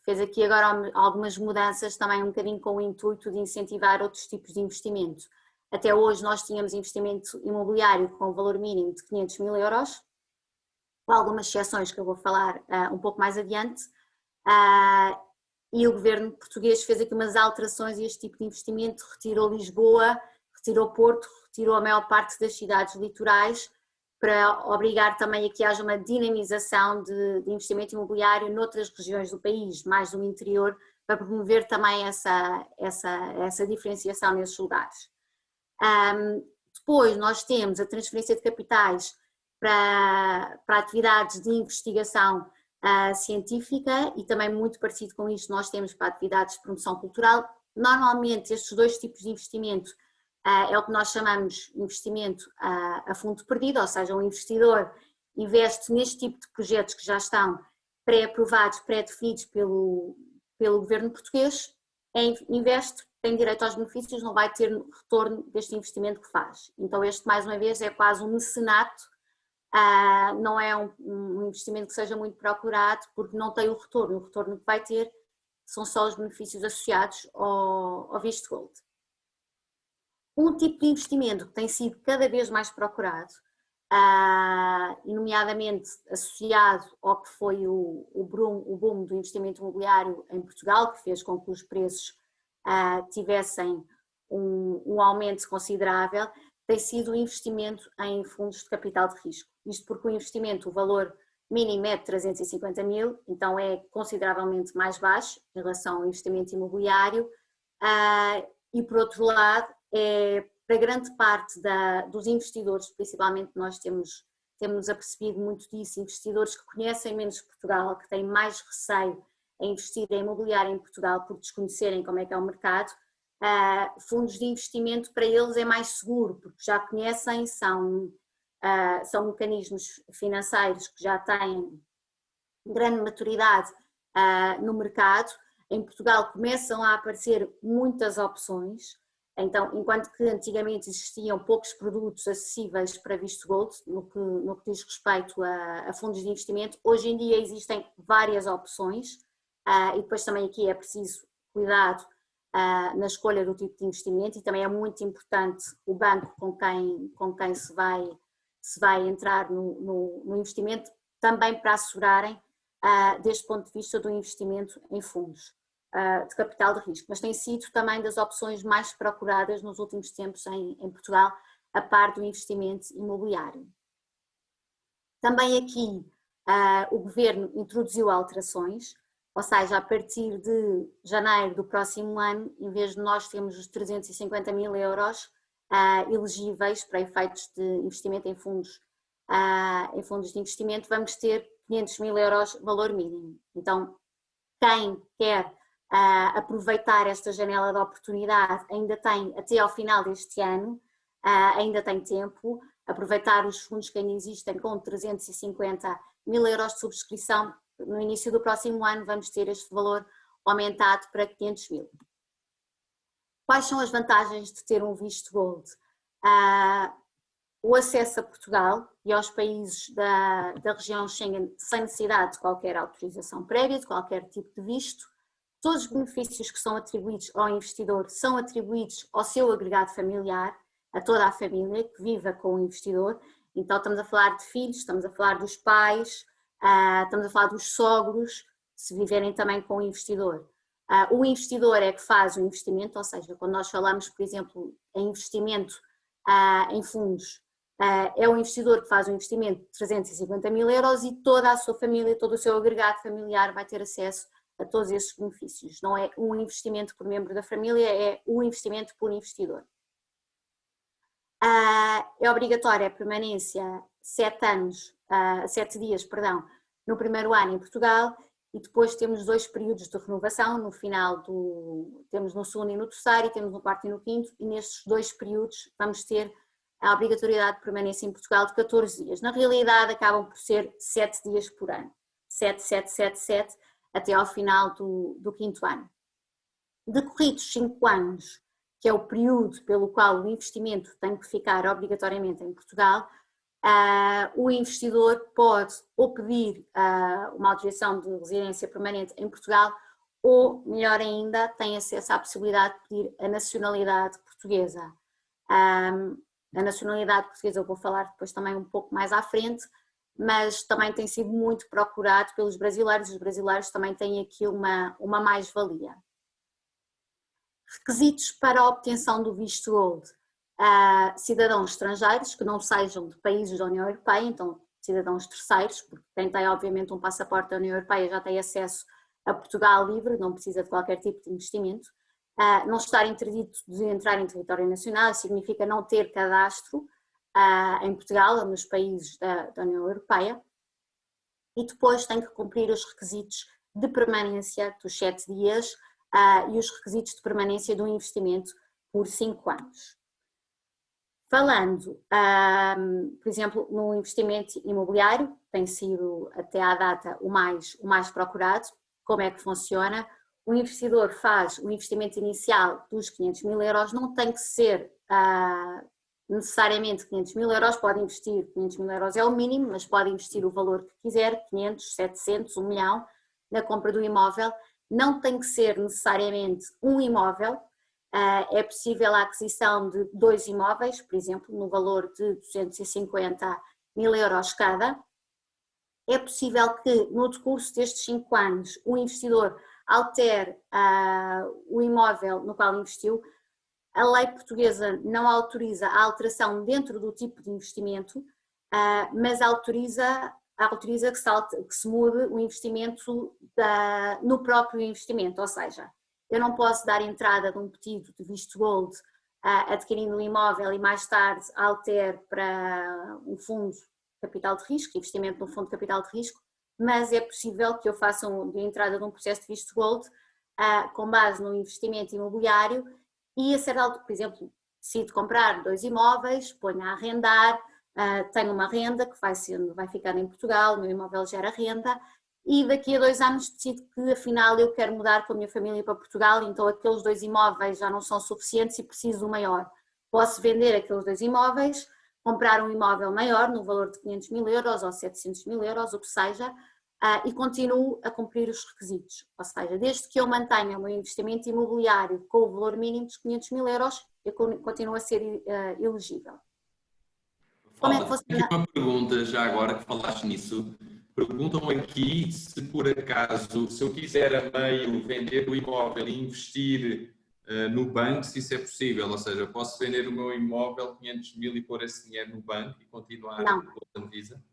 fez aqui agora algumas mudanças também um bocadinho com o intuito de incentivar outros tipos de investimento. Até hoje nós tínhamos investimento imobiliário com valor mínimo de 500 mil euros, com algumas exceções que eu vou falar um pouco mais adiante, e o Governo português fez aqui umas alterações a este tipo de investimento, retirou Lisboa, retirou Porto, retirou a maior parte das cidades litorais, para obrigar também a que haja uma dinamização de investimento imobiliário noutras regiões do país, mais do interior, para promover também essa diferenciação nesses lugares. Depois nós temos a transferência de capitais para atividades de investigação científica, e também muito parecido com isto nós temos para atividades de promoção cultural. Normalmente estes dois tipos de investimento é o que nós chamamos de investimento a fundo perdido, ou seja, um investidor investe neste tipo de projetos que já estão pré-aprovados, pré-definidos pelo Governo português, investe, tem direito aos benefícios, não vai ter retorno deste investimento que faz. Então este, mais uma vez, é quase um mecenato, não é um investimento que seja muito procurado, porque não tem o retorno que vai ter são só os benefícios associados ao visto Gold. Um tipo de investimento que tem sido cada vez mais procurado, e nomeadamente associado ao que foi o boom do investimento imobiliário em Portugal, que fez com que os preços tivessem um aumento considerável, tem sido o investimento em fundos de capital de risco. Isto porque o investimento, o valor mínimo é de 350 mil, então é consideravelmente mais baixo em relação ao investimento imobiliário, e por outro lado, para grande parte dos investidores, principalmente nós temos apercebido muito disso, investidores que conhecem menos Portugal, que têm mais receio em investir em imobiliário em Portugal por desconhecerem como é que é o mercado, fundos de investimento para eles é mais seguro, porque já conhecem, são mecanismos financeiros que já têm grande maturidade no mercado. Em Portugal começam a aparecer muitas opções, então, enquanto que antigamente existiam poucos produtos acessíveis para visto gold, no que diz respeito a fundos de investimento, hoje em dia existem várias opções, e depois também aqui é preciso cuidado na escolha do tipo de investimento, e também é muito importante o banco com quem se vai entrar no investimento, também para assegurarem, deste ponto de vista do investimento em fundos de capital de risco, mas tem sido também das opções mais procuradas nos últimos tempos em Portugal, a par do investimento imobiliário. Também aqui o Governo introduziu alterações, ou seja, a partir de janeiro do próximo ano, em vez de nós termos os 350 mil euros elegíveis para efeitos de investimento em fundos de investimento, vamos ter 500 mil euros valor mínimo. Então, quem quer aproveitar esta janela de oportunidade ainda tem até ao final deste ano, ainda tem tempo, aproveitar os fundos que ainda existem com 350 mil euros de subscrição. No início do próximo ano vamos ter este valor aumentado para 500 mil. Quais são as vantagens de ter um visto gold? O acesso a Portugal e aos países da região Schengen sem necessidade de qualquer autorização prévia, de qualquer tipo de visto. Todos os benefícios que são atribuídos ao investidor são atribuídos ao seu agregado familiar, a toda a família que viva com o investidor. Então estamos a falar de filhos, estamos a falar dos pais, estamos a falar dos sogros, se viverem também com o investidor. O investidor é que faz o investimento, ou seja, quando nós falamos, por exemplo, em investimento em fundos, é o investidor que faz o investimento de 350 mil euros e toda a sua família, todo o seu agregado familiar vai ter acesso a todos esses benefícios. Não é um investimento por membro da família, é um investimento por investidor. É obrigatória a permanência 7 dias, no primeiro ano em Portugal, e depois temos 2 períodos de renovação, no final temos no segundo e no terceiro, e temos no quarto e no quinto, e nestes 2 períodos vamos ter a obrigatoriedade de permanência em Portugal de 14 dias. Na realidade acabam por ser 7 dias por ano, 7, até ao final do quinto ano. Decorridos 5 anos, que é o período pelo qual o investimento tem que ficar obrigatoriamente em Portugal, o investidor pode ou pedir uma autorização de residência permanente em Portugal ou, melhor ainda, tem acesso à possibilidade de pedir a nacionalidade portuguesa. A nacionalidade portuguesa eu vou falar depois também um pouco mais à frente, mas também tem sido muito procurado pelos brasileiros. Os brasileiros também têm aqui uma mais-valia. Requisitos para a obtenção do visto gold. Cidadãos estrangeiros que não sejam de países da União Europeia, então cidadãos terceiros, porque quem tem obviamente um passaporte da União Europeia já tem acesso a Portugal livre, não precisa de qualquer tipo de investimento. Não estar interdito de entrar em território nacional significa não ter cadastro em Portugal ou nos países da União Europeia, e depois tem que cumprir os requisitos de permanência dos 7 dias e os requisitos de permanência do investimento por 5 anos. Falando, por exemplo, no investimento imobiliário, tem sido até à data o mais procurado. Como é que funciona? O investidor faz o investimento inicial dos 500 mil euros, não tem que ser necessariamente 500 mil euros, pode investir 500 mil euros é o mínimo, mas pode investir o valor que quiser, 500, 700, 1 milhão, na compra do imóvel. Não tem que ser necessariamente um imóvel, é possível a aquisição de 2 imóveis, por exemplo, no valor de 250 mil euros cada. É possível que no decurso destes 5 anos o investidor altere o imóvel no qual investiu. A lei portuguesa não autoriza a alteração dentro do tipo de investimento, mas autoriza que se mude o investimento no próprio investimento, ou seja, eu não posso dar entrada de um pedido de visto gold adquirindo um imóvel e mais tarde altere para um fundo de capital de risco, investimento no fundo de capital de risco, mas é possível que eu faça a entrada de um processo de visto gold com base no investimento imobiliário e a certa altura, por exemplo, decido comprar 2 imóveis, ponho a arrendar, tenho uma renda que vai ficar em Portugal, o meu imóvel gera renda, e daqui a 2 anos decido que afinal eu quero mudar com a minha família para Portugal, então aqueles 2 imóveis já não são suficientes e preciso do maior. Posso vender aqueles 2 imóveis, comprar um imóvel maior no valor de 500 mil euros ou 700 mil euros, o que seja, e continuo a cumprir os requisitos. Ou seja, desde que eu mantenha o meu investimento imobiliário com o valor mínimo dos 500 mil euros, eu continuo a ser elegível. Como é que funciona? Aqui uma pergunta, já agora que falaste nisso. Perguntam aqui se por acaso, se eu quiser a meio vender o imóvel e investir no banco, se isso é possível, ou seja, eu posso vender o meu imóvel 500 mil e pôr esse dinheiro no banco e continuar com a Visa?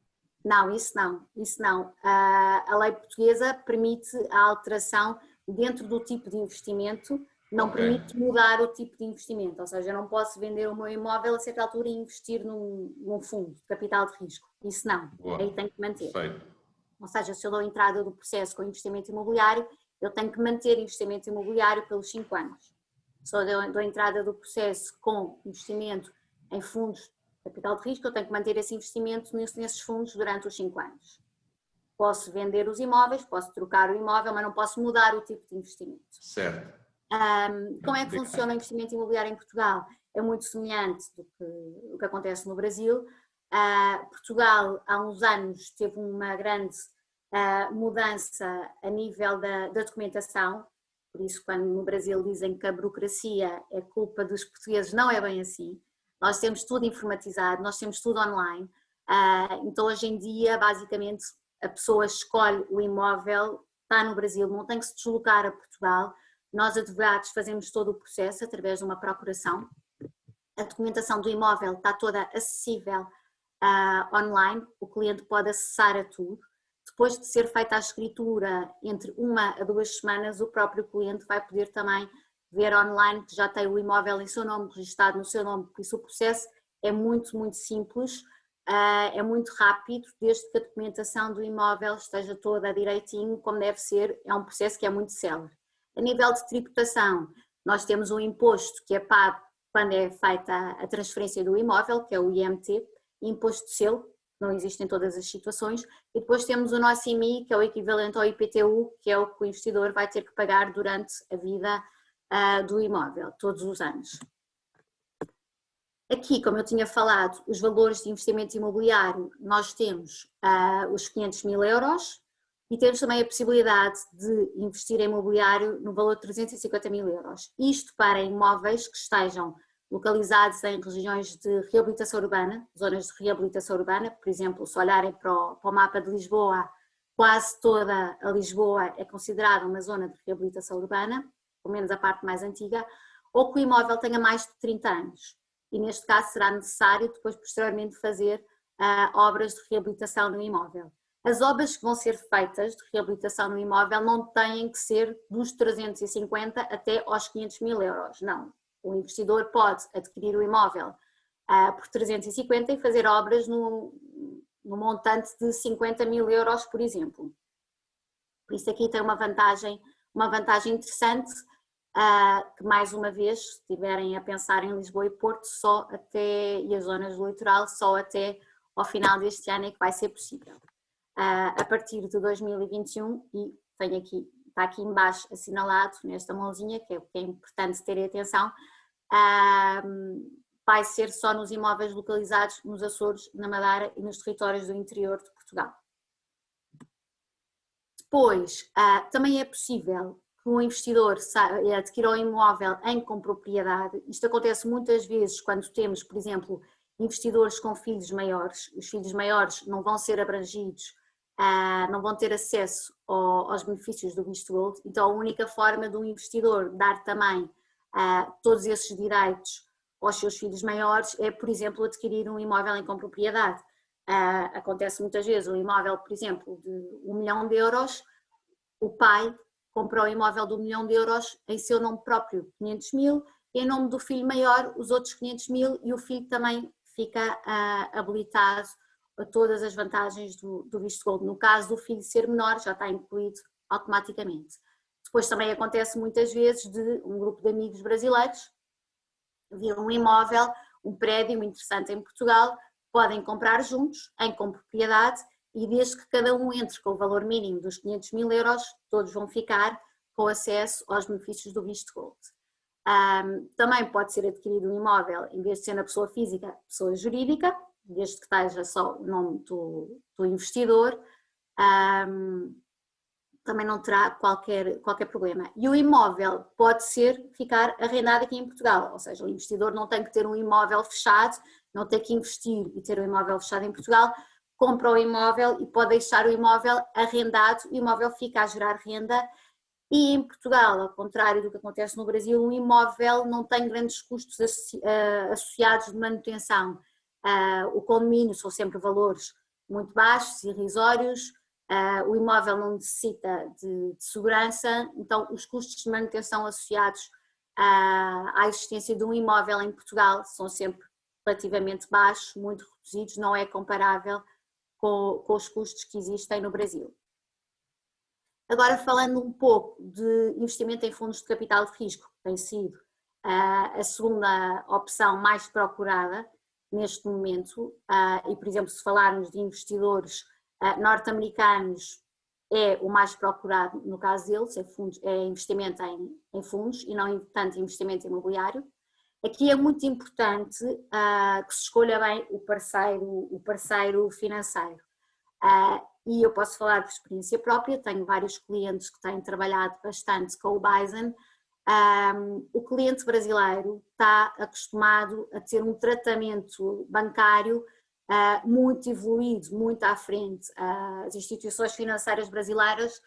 Não, isso não. A lei portuguesa permite a alteração dentro do tipo de investimento, não permite mudar o tipo de investimento, ou seja, eu não posso vender o meu imóvel a certa altura e investir num fundo de capital de risco, isso não, aí tem que manter. Perfeito. Ou seja, se eu dou entrada do processo com investimento imobiliário, eu tenho que manter investimento imobiliário pelos 5 anos. Se eu dou entrada do processo com investimento em fundos de capital de risco, eu tenho que manter esse investimento nesses fundos durante os 5 anos. Posso vender os imóveis, posso trocar o imóvel, mas não posso mudar o tipo de investimento. Certo. Como é que funciona o investimento imobiliário em Portugal? É muito semelhante do que acontece no Brasil. Portugal, há uns anos, teve uma grande mudança a nível da documentação, por isso quando no Brasil dizem que a burocracia é culpa dos portugueses, não é bem assim. Nós temos tudo informatizado, nós temos tudo online, então hoje em dia basicamente a pessoa escolhe o imóvel, está no Brasil, não tem que se deslocar a Portugal, nós advogados fazemos todo o processo através de uma procuração, a documentação do imóvel está toda acessível online, o cliente pode acessar a tudo. Depois de ser feita a escritura, entre 1 a 2 semanas, o próprio cliente vai poder também ver online que já tem o imóvel em seu nome, registado no seu nome, por isso o processo é muito, muito simples, é muito rápido, desde que a documentação do imóvel esteja toda direitinho, como deve ser, é um processo que é muito célere. A nível de tributação, nós temos um imposto que é pago quando é feita a transferência do imóvel, que é o IMT, imposto de selo, não existe em todas as situações, e depois temos o nosso IMI, que é o equivalente ao IPTU, que é o que o investidor vai ter que pagar durante a vida do imóvel, todos os anos. Aqui, como eu tinha falado, os valores de investimento imobiliário, nós temos os 500 mil euros e temos também a possibilidade de investir em imobiliário no valor de 350 mil euros. Isto para imóveis que estejam localizados em regiões de reabilitação urbana, zonas de reabilitação urbana, por exemplo, se olharem para o mapa de Lisboa, quase toda a Lisboa é considerada uma zona de reabilitação urbana, pelo menos a parte mais antiga, ou que o imóvel tenha mais de 30 anos. E neste caso será necessário depois posteriormente fazer obras de reabilitação no imóvel. As obras que vão ser feitas de reabilitação no imóvel não têm que ser dos 350 até aos 500 mil euros, não. O investidor pode adquirir o imóvel por 350 e fazer obras no montante de 50 mil euros, por exemplo. Por isso aqui tem uma vantagem interessante, que mais uma vez, se estiverem a pensar em Lisboa e Porto, e as zonas do litoral, só até ao final deste ano é que vai ser possível. A partir de 2021, e está aqui em baixo assinalado nesta mãozinha, que é importante terem atenção, vai ser só nos imóveis localizados nos Açores, na Madeira e nos territórios do interior de Portugal. Depois, também é possível que um investidor adquira um imóvel em compropriedade. Isto acontece muitas vezes quando temos, por exemplo, investidores com filhos maiores. Os filhos maiores não vão ser abrangidos, não vão ter acesso aos benefícios do visto gold. Então, a única forma de um investidor dar também todos esses direitos aos seus filhos maiores é, por exemplo, adquirir um imóvel em compropriedade. Acontece muitas vezes um imóvel, por exemplo, de 1 milhão de euros, o pai comprou o imóvel de 1 milhão de euros em seu nome próprio, 500 mil, e em nome do filho maior, os outros 500 mil, e o filho também fica habilitado a todas as vantagens do visto gold. No caso do filho ser menor, já está incluído automaticamente. Depois também acontece muitas vezes de um grupo de amigos brasileiros viram um imóvel, um prédio interessante em Portugal, podem comprar juntos, em compropriedade, e desde que cada um entre com o valor mínimo dos 500.000 euros, todos vão ficar com acesso aos benefícios do visto gold. Também pode ser adquirido um imóvel, em vez de ser na pessoa física, pessoa jurídica, desde que esteja só o nome do investidor, também não terá qualquer problema. E o imóvel pode ficar arrendado aqui em Portugal, ou seja, o investidor não tem que ter um imóvel fechado, não tem que investir e ter um imóvel fechado em Portugal, compra o imóvel e pode deixar o imóvel arrendado, o imóvel fica a gerar renda. E em Portugal, ao contrário do que acontece no Brasil, um imóvel não tem grandes custos associados de manutenção. O condomínio são sempre valores muito baixos, irrisórios, o imóvel não necessita de segurança, então os custos de manutenção associados à existência de um imóvel em Portugal são sempre relativamente baixos, muito reduzidos, não é comparável com os custos que existem no Brasil. Agora, falando um pouco de investimento em fundos de capital de risco, que tem sido a segunda opção mais procurada neste momento, e por exemplo, se falarmos de investidores norte-americanos, é o mais procurado no caso deles, é investimento em fundos e não tanto investimento imobiliário. Aqui é muito importante que se escolha bem o parceiro financeiro. E eu posso falar por experiência própria, tenho vários clientes que têm trabalhado bastante com o Bison. O cliente brasileiro está acostumado a ter um tratamento bancário muito evoluído, muito à frente. As instituições financeiras brasileiras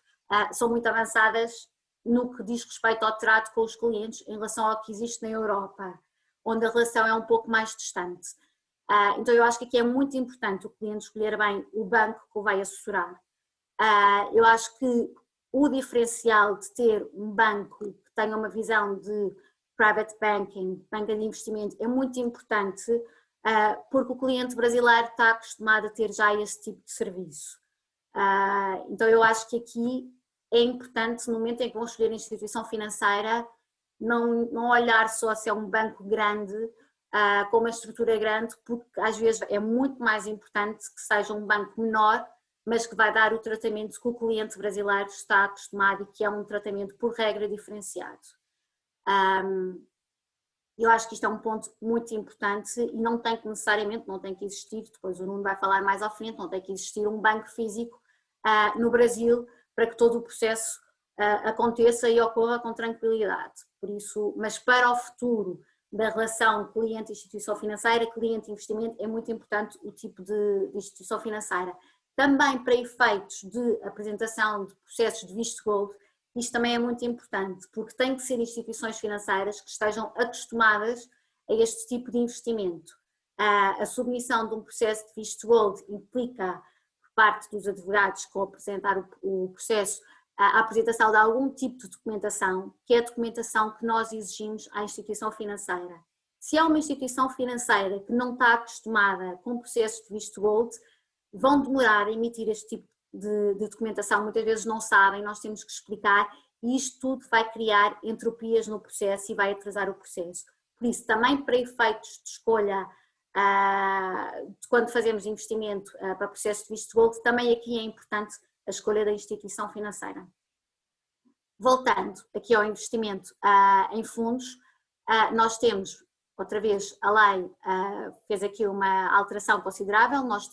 são muito avançadas no que diz respeito ao trato com os clientes em relação ao que existe na Europa, onde a relação é um pouco mais distante. Então eu acho que aqui é muito importante o cliente escolher bem o banco que o vai assessorar. Eu acho que o diferencial de ter um banco que tenha uma visão de private banking, banca de investimento, é muito importante porque o cliente brasileiro está acostumado a ter já esse tipo de serviço. Então eu acho que aqui é importante, no momento em que vão escolher a instituição financeira, não olhar só se é um banco grande, com uma estrutura grande, porque às vezes é muito mais importante que seja um banco menor, mas que vai dar o tratamento que o cliente brasileiro está acostumado e que é um tratamento por regra diferenciado. Eu acho que isto é um ponto muito importante e não tem que existir, depois o Nuno vai falar mais à frente, não tem que existir um banco físico no Brasil para que todo o processo aconteça e ocorra com tranquilidade. Por isso, mas para o futuro da relação cliente-instituição financeira, cliente-investimento, é muito importante o tipo de instituição financeira. Também para efeitos de apresentação de processos de visto gold, isto também é muito importante, porque tem que ser instituições financeiras que estejam acostumadas a este tipo de investimento. A submissão de um processo de visto gold implica, por parte dos advogados que vão apresentar o processo, a apresentação de algum tipo de documentação, que é a documentação que nós exigimos à instituição financeira. Se há uma instituição financeira que não está acostumada com processos de visto gold, vão demorar a emitir este tipo de documentação, muitas vezes não sabem, nós temos que explicar, e isto tudo vai criar entropias no processo e vai atrasar o processo. Por isso, também para efeitos de escolha, quando fazemos investimento para processo de visto gold, também aqui é importante a escolha da instituição financeira. Voltando aqui ao investimento em fundos, nós temos, outra vez, a lei fez aqui uma alteração considerável, nós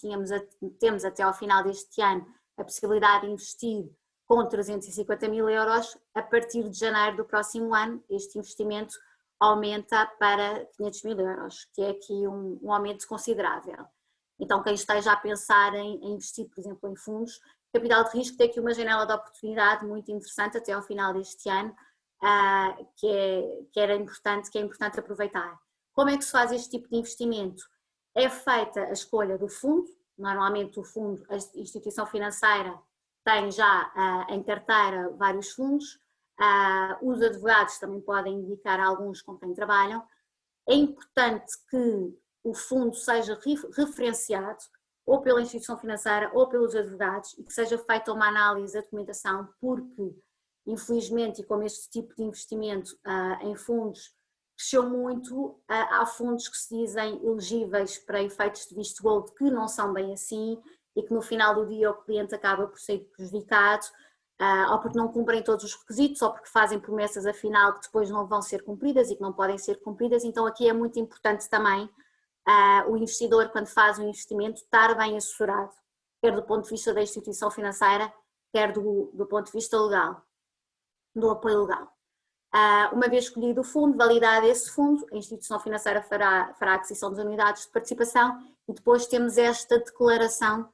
temos até ao final deste ano a possibilidade de investir com 350.000 euros, a partir de janeiro do próximo ano, este investimento aumenta para 500.000 euros, que é aqui um aumento considerável. Então, quem esteja a pensar em investir, por exemplo, em fundos, capital de risco tem aqui uma janela de oportunidade muito interessante até ao final deste ano, que é importante aproveitar. Como é que se faz este tipo de investimento? É feita a escolha do fundo, normalmente o fundo, a instituição financeira tem já em carteira vários fundos, os advogados também podem indicar alguns com quem trabalham. É importante que o fundo seja referenciado ou pela instituição financeira ou pelos advogados e que seja feita uma análise da documentação, porque infelizmente, e como este tipo de investimento em fundos cresceu muito, há fundos que se dizem elegíveis para efeitos de visto gold que não são bem assim e que no final do dia o cliente acaba por ser prejudicado, ou porque não cumprem todos os requisitos, ou porque fazem promessas afinal que depois não vão ser cumpridas e que não podem ser cumpridas. Então aqui é muito importante também o investidor, quando faz um investimento, estar bem assessorado, quer do ponto de vista da instituição financeira, quer do ponto de vista legal, do apoio legal. Uma vez escolhido o fundo, validado esse fundo, a instituição financeira fará a aquisição das unidades de participação e depois temos esta declaração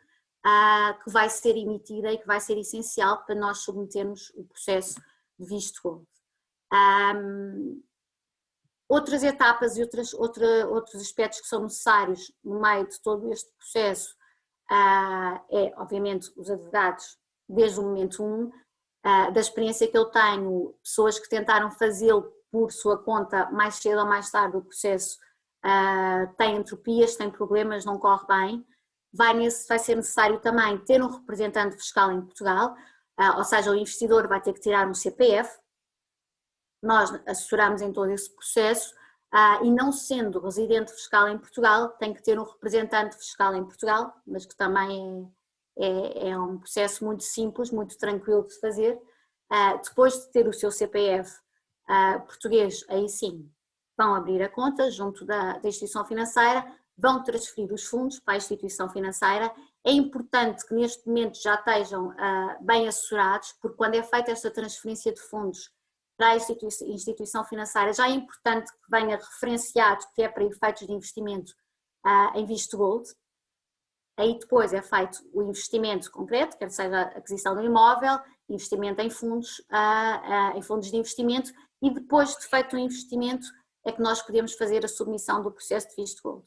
que vai ser emitida e que vai ser essencial para nós submetermos o processo de visto gold. Outras etapas e outros aspectos que são necessários no meio de todo este processo obviamente, os advogados, desde o momento 1, da experiência que eu tenho, pessoas que tentaram fazê-lo por sua conta mais cedo ou mais tarde o processo têm entropias, têm problemas, não corre bem. Vai ser necessário também ter um representante fiscal em Portugal, ou seja, o investidor vai ter que tirar um CPF, nós assessoramos em todo esse processo e não sendo residente fiscal em Portugal, tem que ter um representante fiscal em Portugal, mas que também é um processo muito simples, muito tranquilo de se fazer. Depois de ter o seu CPF português, aí sim, vão abrir a conta junto da instituição financeira, vão transferir os fundos para a instituição financeira. É importante que neste momento já estejam bem assessorados, porque quando é feita esta transferência de fundos para a instituição financeira, já é importante que venha referenciado que é para efeitos de investimento em visto gold. Aí depois é feito o investimento concreto, quer seja a aquisição do imóvel, investimento em fundos de investimento, e depois de feito o investimento é que nós podemos fazer a submissão do processo de visto gold.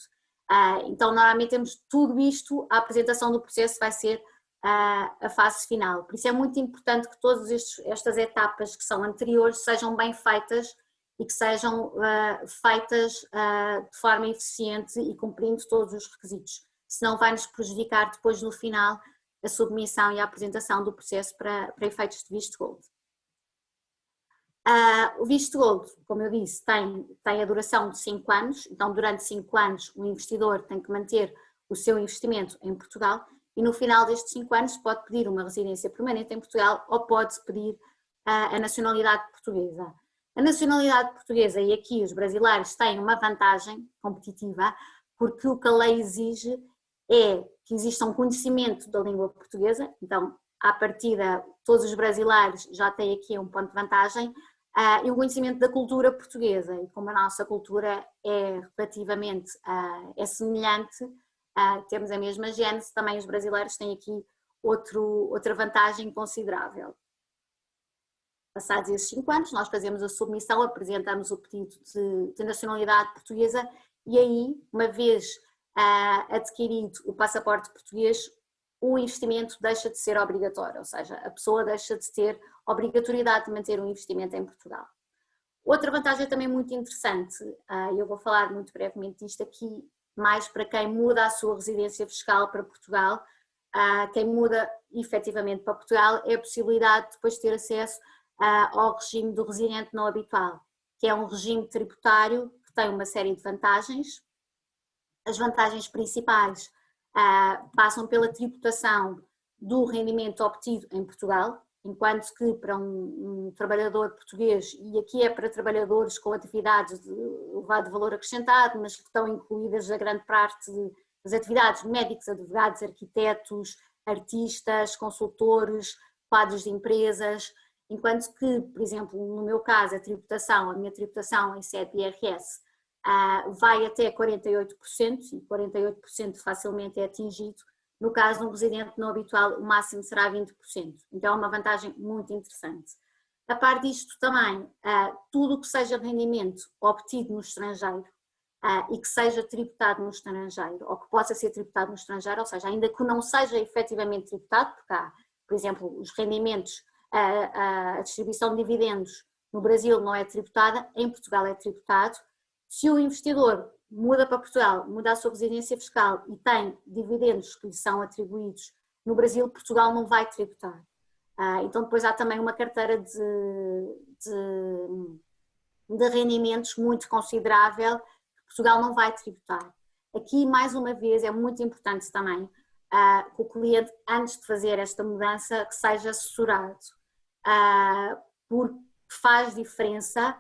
Então normalmente temos tudo isto, a apresentação do processo vai ser a fase final. Por isso é muito importante que todas estas etapas que são anteriores sejam bem feitas e que sejam feitas de forma eficiente e cumprindo todos os requisitos. Senão vai nos prejudicar depois no final a submissão e a apresentação do processo para efeitos de visto gold. O visto gold, como eu disse, tem a duração de 5 anos, então durante 5 anos o investidor tem que manter o seu investimento em Portugal e no final destes 5 anos pode pedir uma residência permanente em Portugal ou pode pedir a nacionalidade portuguesa. A nacionalidade portuguesa, e aqui os brasileiros têm uma vantagem competitiva, porque o que a lei exige é que exista um conhecimento da língua portuguesa, então à partida todos os brasileiros já têm aqui um ponto de vantagem, e o conhecimento da cultura portuguesa, e como a nossa cultura é relativamente semelhante, temos a mesma gênese, também os brasileiros têm aqui outra vantagem considerável. Passados esses 5 anos, nós fazemos a submissão, apresentamos o pedido de nacionalidade portuguesa e aí, uma vez adquirido o passaporte português, o investimento deixa de ser obrigatório, ou seja, a pessoa deixa de ter obrigatoriedade de manter um investimento em Portugal. Outra vantagem também muito interessante, e eu vou falar muito brevemente disto aqui, mais para quem muda a sua residência fiscal para Portugal, quem muda efetivamente para Portugal, é a possibilidade de depois ter acesso ao regime do residente não habitual, que é um regime tributário que tem uma série de vantagens. As vantagens principais passam pela tributação do rendimento obtido em Portugal, enquanto que para um trabalhador português, e aqui é para trabalhadores com atividades de elevado valor acrescentado, mas que estão incluídas a grande parte das atividades, médicos, advogados, arquitetos, artistas, consultores, quadros de empresas, enquanto que, por exemplo, no meu caso, a minha tributação em sede de IRS vai até 48%, e 48% facilmente é atingido. No caso de um residente não habitual, o máximo será 20%. Então é uma vantagem muito interessante. A par disto também, tudo o que seja rendimento obtido no estrangeiro e que seja tributado no estrangeiro, ou que possa ser tributado no estrangeiro, ou seja, ainda que não seja efetivamente tributado, porque há, por exemplo, os rendimentos, a distribuição de dividendos no Brasil não é tributada, em Portugal é tributado. Se o investidor muda para Portugal, muda a sua residência fiscal e tem dividendos que lhe são atribuídos no Brasil, Portugal não vai tributar. Então depois há também uma carteira de rendimentos muito considerável que Portugal não vai tributar. Aqui, mais uma vez, é muito importante também que o cliente, antes de fazer esta mudança, que seja assessorado, porque faz diferença.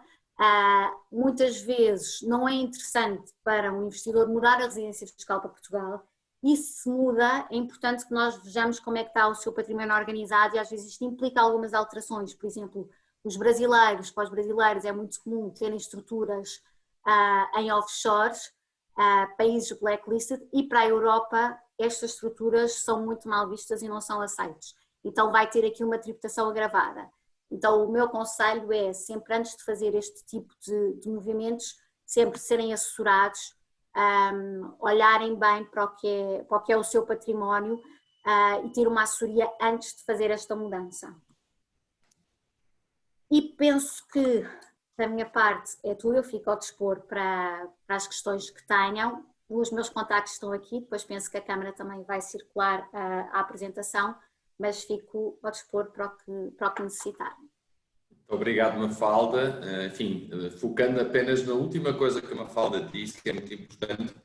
Muitas vezes não é interessante para um investidor mudar a residência fiscal para Portugal, e se muda é importante que nós vejamos como é que está o seu património organizado, e às vezes isto implica algumas alterações. Por exemplo, os brasileiros, para os brasileiros é muito comum terem estruturas em offshores, países blacklisted, e para a Europa estas estruturas são muito mal vistas e não são aceitas. Então vai ter aqui uma tributação agravada. Então o meu conselho é, sempre antes de fazer este tipo de movimentos, sempre serem assessorados, olharem bem para o que é o seu património e ter uma assessoria antes de fazer esta mudança. E penso que, da minha parte, é tudo. Eu fico ao dispor para as questões que tenham. Os meus contactos estão aqui, depois penso que a Câmara também vai circular a apresentação, mas fico ao dispor para o que necessitarem. Obrigado, Mafalda. Enfim, focando apenas na última coisa que a Mafalda disse, que é muito importante,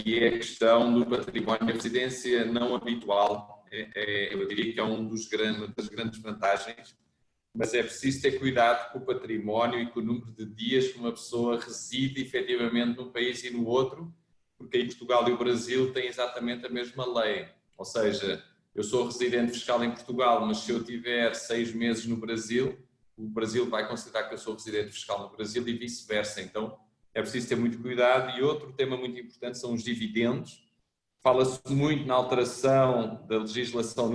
que é a questão do património de residência não habitual. Eu diria que é uma das grandes vantagens, mas é preciso ter cuidado com o património e com o número de dias que uma pessoa reside efetivamente num país e no outro, porque em Portugal e o Brasil têm exatamente a mesma lei. Ou seja, eu sou residente fiscal em Portugal, mas se eu tiver 6 meses no Brasil, o Brasil vai considerar que eu sou residente fiscal no Brasil e vice-versa. Então, é preciso ter muito cuidado. E outro tema muito importante são os dividendos. Fala-se muito na alteração da legislação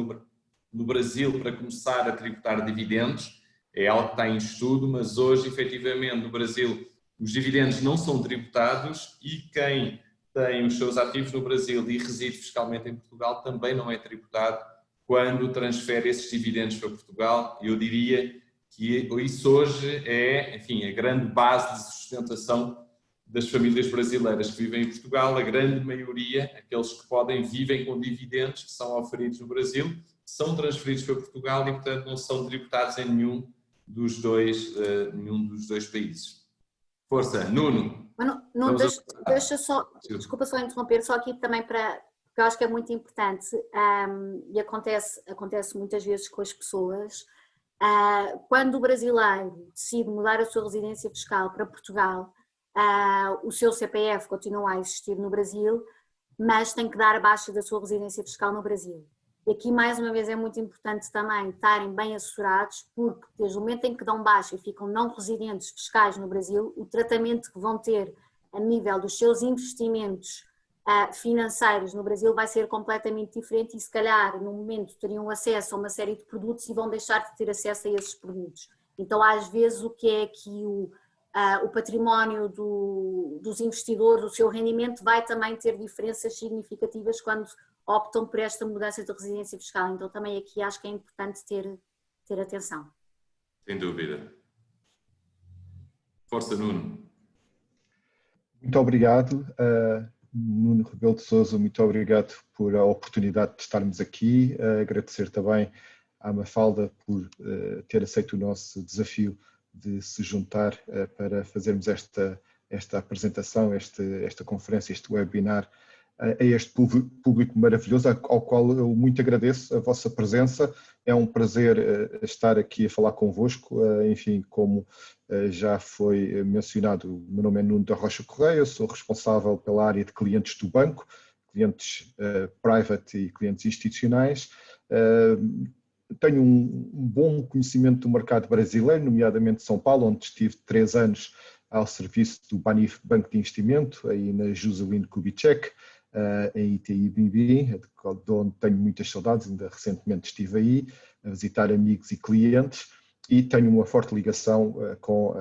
no Brasil para começar a tributar dividendos. É algo que está em estudo, mas hoje, efetivamente, no Brasil, os dividendos não são tributados e quem tem os seus ativos no Brasil e reside fiscalmente em Portugal também não é tributado quando transfere esses dividendos para Portugal. Eu diria que isso hoje é, enfim, a grande base de sustentação das famílias brasileiras que vivem em Portugal. A grande maioria, aqueles que podem, vivem com dividendos que são oferidos no Brasil, são transferidos para Portugal e, portanto, não são tributados em nenhum dos dois países. Força, Nuno. Não deixa só, desculpa só interromper, só aqui também porque eu acho que é muito importante e acontece muitas vezes com as pessoas. Quando o brasileiro decide mudar a sua residência fiscal para Portugal, o seu CPF continua a existir no Brasil, mas tem que dar a baixa da sua residência fiscal no Brasil. E aqui, mais uma vez, é muito importante também estarem bem assessorados, porque desde o momento em que dão baixa e ficam não residentes fiscais no Brasil, o tratamento que vão ter a nível dos seus investimentos financeiros no Brasil vai ser completamente diferente e, se calhar, no momento teriam acesso a uma série de produtos e vão deixar de ter acesso a esses produtos. Então, às vezes, o que é aqui o património dos investidores, o seu rendimento, vai também ter diferenças significativas quando optam por esta mudança de residência fiscal. Então também aqui acho que é importante ter atenção. Sem dúvida. Força, Nuno. Muito obrigado, Nuno Rebelo de Sousa, muito obrigado por a oportunidade de estarmos aqui. Agradecer também à Mafalda por ter aceito o nosso desafio de se juntar para fazermos esta apresentação, esta conferência, este webinar a este público maravilhoso, ao qual eu muito agradeço a vossa presença. É um prazer estar aqui a falar convosco. Enfim, como já foi mencionado, o meu nome é Nuno da Rocha Correia, sou responsável pela área de clientes do banco, clientes private e clientes institucionais. Tenho um bom conhecimento do mercado brasileiro, nomeadamente de São Paulo, onde estive 3 anos ao serviço do Banif Banco de Investimento, aí na Juscelino Kubitschek, em ITI-BB, de onde tenho muitas saudades, ainda recentemente estive aí a visitar amigos e clientes, e tenho uma forte ligação com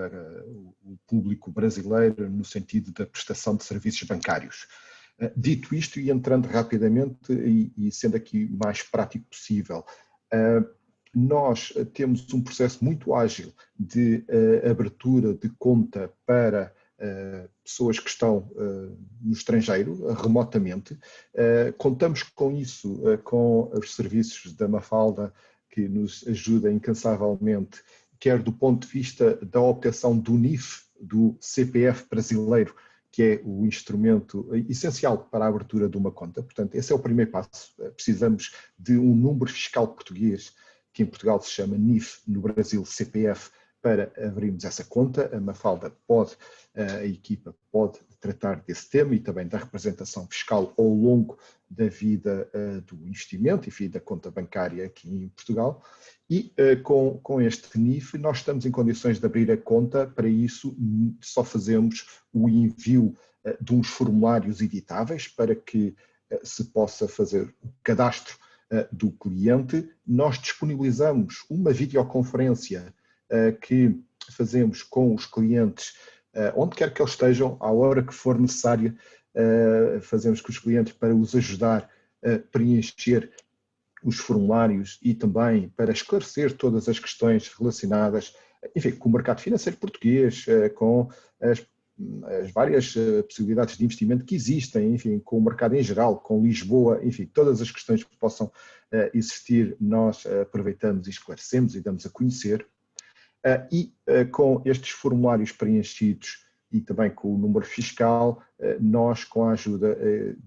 o público brasileiro no sentido da prestação de serviços bancários. Dito isto, e entrando rapidamente e sendo aqui o mais prático possível, nós temos um processo muito ágil de abertura de conta para pessoas que estão no estrangeiro, remotamente. Contamos com isso, com os serviços da Mafalda, que nos ajuda incansavelmente quer do ponto de vista da obtenção do NIF, do CPF brasileiro, que é o instrumento essencial para a abertura de uma conta. Portanto, esse é o primeiro passo. Precisamos de um número fiscal português, que em Portugal se chama NIF, no Brasil CPF, para abrirmos essa conta. A Mafalda a equipa pode tratar desse tema e também da representação fiscal ao longo da vida do investimento, enfim, da conta bancária aqui em Portugal. E com este NIF nós estamos em condições de abrir a conta. Para isso só fazemos o envio de uns formulários editáveis para que se possa fazer o cadastro do cliente. Nós disponibilizamos uma videoconferência que fazemos com os clientes, onde quer que eles estejam, à hora que for necessária, fazemos com os clientes para os ajudar a preencher os formulários e também para esclarecer todas as questões relacionadas, enfim, com o mercado financeiro português, com as várias possibilidades de investimento que existem, enfim, com o mercado em geral, com Lisboa, enfim, todas as questões que possam existir, nós aproveitamos e esclarecemos e damos a conhecer. E com estes formulários preenchidos e também com o número fiscal, nós, com a ajuda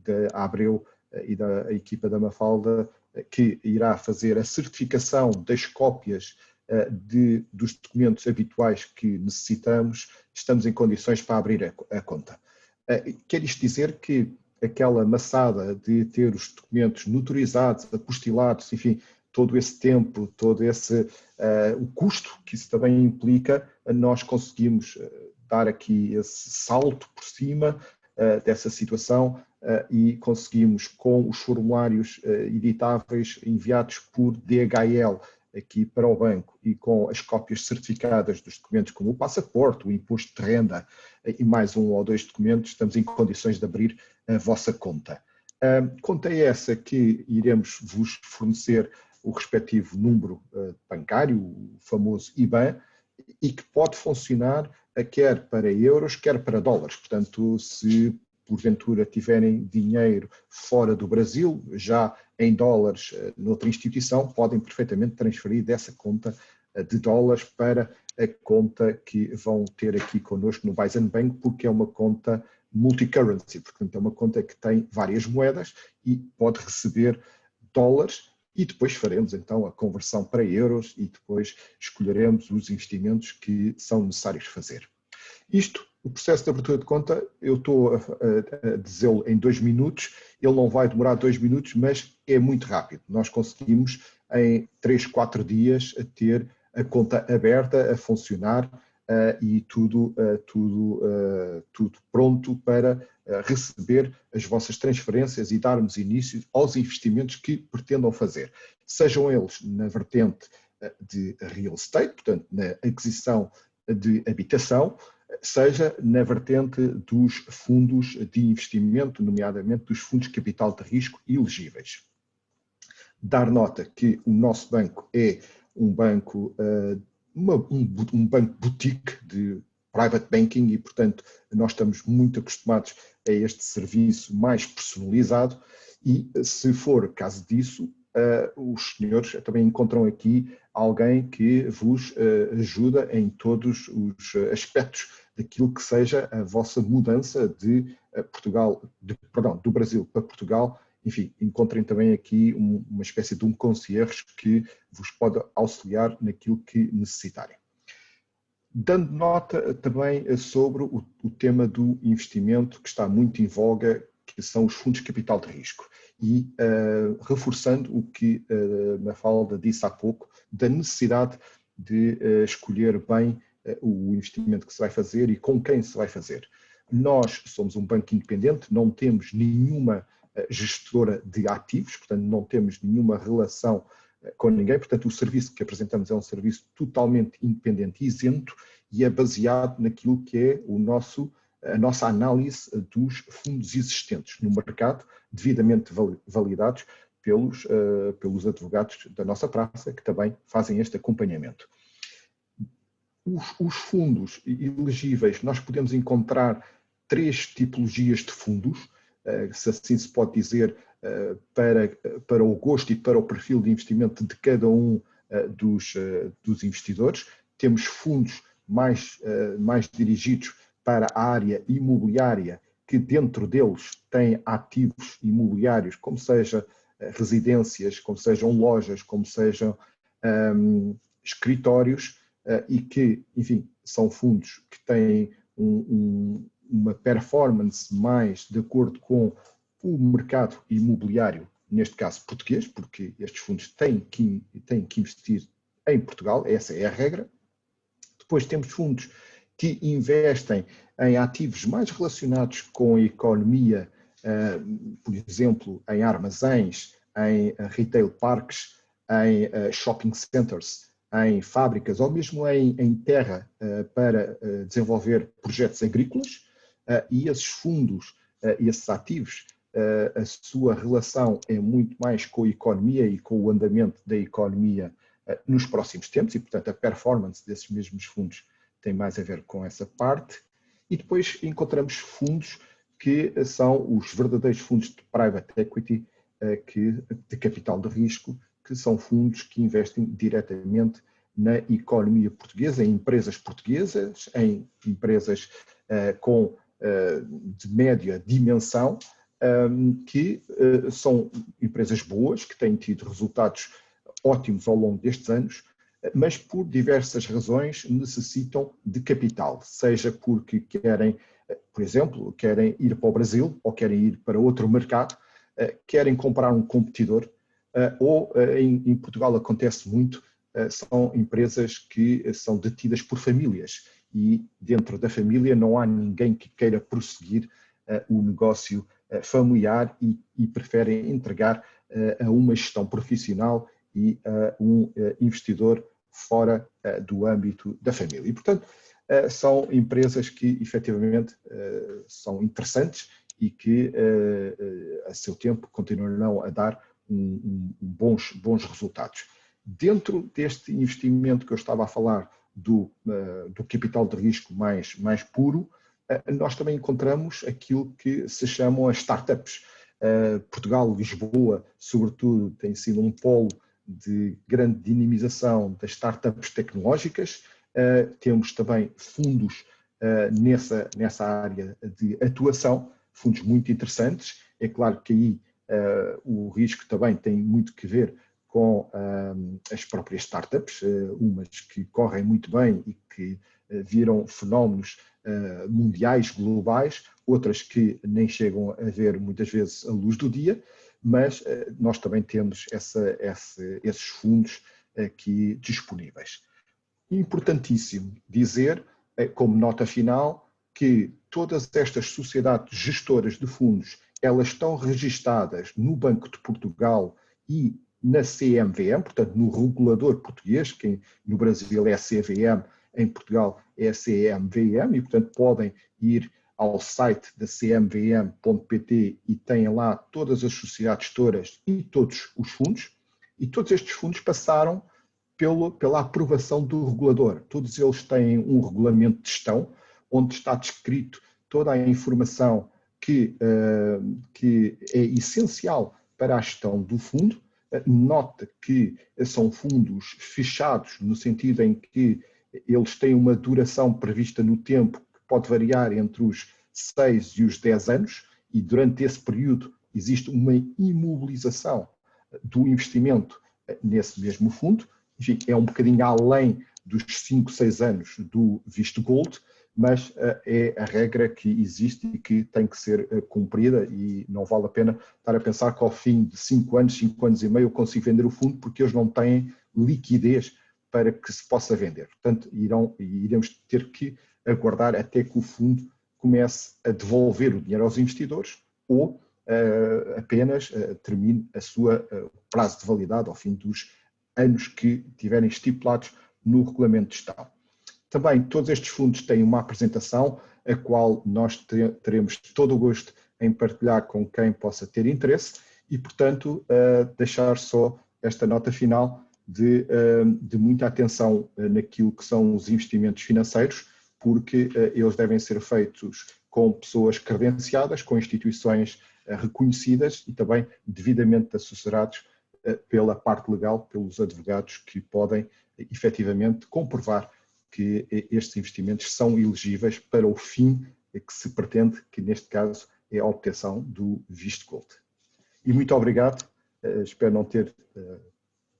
da Abreu e da equipa da Mafalda, que irá fazer a certificação das cópias dos documentos habituais que necessitamos, estamos em condições para abrir a conta. Quer isto dizer que aquela maçada de ter os documentos notorizados, apostilados, enfim, todo esse tempo, todo esse o custo que isso também implica, nós conseguimos dar aqui esse salto por cima dessa situação e conseguimos, com os formulários editáveis enviados por DHL aqui para o banco e com as cópias certificadas dos documentos como o passaporte, o imposto de renda e mais um ou dois documentos, estamos em condições de abrir a vossa conta. Conta é essa que iremos vos fornecer o respectivo número bancário, o famoso IBAN, e que pode funcionar quer para euros, quer para dólares. Portanto, se porventura tiverem dinheiro fora do Brasil, já em dólares noutra instituição, podem perfeitamente transferir dessa conta de dólares para a conta que vão ter aqui connosco no Bison Bank, porque é uma conta multi-currency, portanto é uma conta que tem várias moedas e pode receber dólares. E depois faremos então a conversão para euros e depois escolheremos os investimentos que são necessários fazer. Isto, o processo de abertura de conta, eu estou a dizê-lo em 2 minutos, ele não vai demorar 2 minutos, mas é muito rápido. Nós conseguimos em 3, 4 dias a ter a conta aberta, a funcionar e tudo pronto para receber as vossas transferências e darmos início aos investimentos que pretendam fazer. Sejam eles na vertente de real estate, portanto, na aquisição de habitação, seja na vertente dos fundos de investimento, nomeadamente dos fundos de capital de risco elegíveis. Dar nota que o nosso banco é um banco, um banco boutique de private banking e, portanto, nós estamos muito acostumados a este serviço mais personalizado e, se for caso disso, os senhores também encontram aqui alguém que vos ajuda em todos os aspectos daquilo que seja a vossa mudança de do Brasil para Portugal. Enfim, encontrem também aqui uma espécie de um concierge que vos pode auxiliar naquilo que necessitarem. Dando nota também sobre o tema do investimento que está muito em voga, que são os fundos de capital de risco. E reforçando o que a Mafalda disse há pouco, da necessidade de escolher bem o investimento que se vai fazer e com quem se vai fazer. Nós somos um banco independente, não temos nenhuma gestora de ativos, portanto não temos nenhuma relação com ninguém, portanto o serviço que apresentamos é um serviço totalmente independente e isento e é baseado naquilo que é a nossa análise dos fundos existentes no mercado, devidamente validados pelos advogados da nossa praça, que também fazem este acompanhamento. Os fundos elegíveis, nós podemos encontrar 3 tipologias de fundos, se assim se pode dizer, para o gosto e para o perfil de investimento de cada um dos investidores. temos fundos mais dirigidos para a área imobiliária, que dentro deles têm ativos imobiliários, como seja residências, como sejam lojas, como sejam escritórios, e que, enfim, são fundos que têm uma performance mais de acordo com o mercado imobiliário, neste caso português, porque estes fundos têm que investir em Portugal, essa é a regra. Depois temos fundos que investem em ativos mais relacionados com a economia, por exemplo, em armazéns, em retail parks, em shopping centers, em fábricas ou mesmo em terra para desenvolver projetos agrícolas, e esses fundos, esses ativos, a sua relação é muito mais com a economia e com o andamento da economia nos próximos tempos e, portanto, a performance desses mesmos fundos tem mais a ver com essa parte. E depois encontramos fundos que são os verdadeiros fundos de private equity, de capital de risco, que são fundos que investem diretamente na economia portuguesa, em empresas portuguesas, em empresas de média dimensão, que são empresas boas, que têm tido resultados ótimos ao longo destes anos, mas por diversas razões necessitam de capital, seja porque querem, por exemplo, querem ir para o Brasil ou querem ir para outro mercado, querem comprar um competidor, ou em Portugal acontece muito, são empresas que são detidas por famílias e dentro da família não há ninguém que queira prosseguir o negócio familiar e preferem entregar a uma gestão profissional e um investidor fora do âmbito da família. E, portanto, são empresas que efetivamente são interessantes e que a seu tempo continuarão a dar bons resultados. Dentro deste investimento que eu estava a falar do capital de risco mais puro, nós também encontramos aquilo que se chamam as startups. Portugal, Lisboa, sobretudo, tem sido um polo de grande dinamização das startups tecnológicas. Temos também fundos nessa área de atuação, fundos muito interessantes. É claro que aí o risco também tem muito que ver com as próprias startups, umas que correm muito bem e que viram fenómenos mundiais, globais, outras que nem chegam a ver muitas vezes a luz do dia, mas nós também temos esses fundos aqui disponíveis. Importantíssimo dizer, como nota final, que todas estas sociedades gestoras de fundos, elas estão registadas no Banco de Portugal e na CMVM, portanto no regulador português, que no Brasil é a CVM, em Portugal é a CMVM, e portanto podem ir ao site da cmvm.pt e têm lá todas as sociedades gestoras e todos os fundos, e todos estes fundos passaram pela aprovação do regulador. Todos eles têm um regulamento de gestão, onde está descrito toda a informação que é essencial para a gestão do fundo. Nota que são fundos fechados, no sentido em que eles têm uma duração prevista no tempo que pode variar entre os 6 e os 10 anos, e durante esse período existe uma imobilização do investimento nesse mesmo fundo. Enfim, é um bocadinho além dos 5, 6 anos do visto gold, mas é a regra que existe e que tem que ser cumprida, e não vale a pena estar a pensar que ao fim de 5 anos, 5 anos e meio eu consigo vender o fundo, porque eles não têm liquidez para que se possa vender. Portanto, iremos ter que aguardar até que o fundo comece a devolver o dinheiro aos investidores ou apenas termine a sua prazo de validade ao fim dos anos que tiverem estipulados no regulamento de gestão. Também todos estes fundos têm uma apresentação, a qual nós teremos todo o gosto em partilhar com quem possa ter interesse e, portanto, deixar só esta nota final de muita atenção naquilo que são os investimentos financeiros, porque eles devem ser feitos com pessoas credenciadas, com instituições reconhecidas e também devidamente assessorados pela parte legal, pelos advogados que podem efetivamente comprovar que estes investimentos são elegíveis para o fim que se pretende, que neste caso é a obtenção do visto Gold. E muito obrigado, espero não ter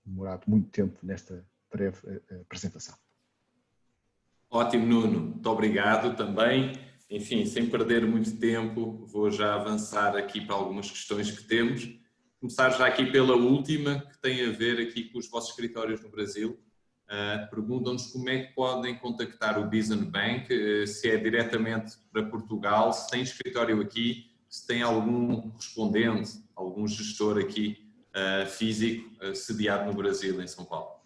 demorado muito tempo nesta breve apresentação. Ótimo, Nuno, muito obrigado também. Enfim, sem perder muito tempo, vou já avançar aqui para algumas questões que temos. Começar já aqui pela última, que tem a ver aqui com os vossos escritórios no Brasil. Perguntam-nos como é que podem contactar o Bison Bank, se é diretamente para Portugal, se tem escritório aqui, se tem algum correspondente, algum gestor aqui físico sediado no Brasil, em São Paulo.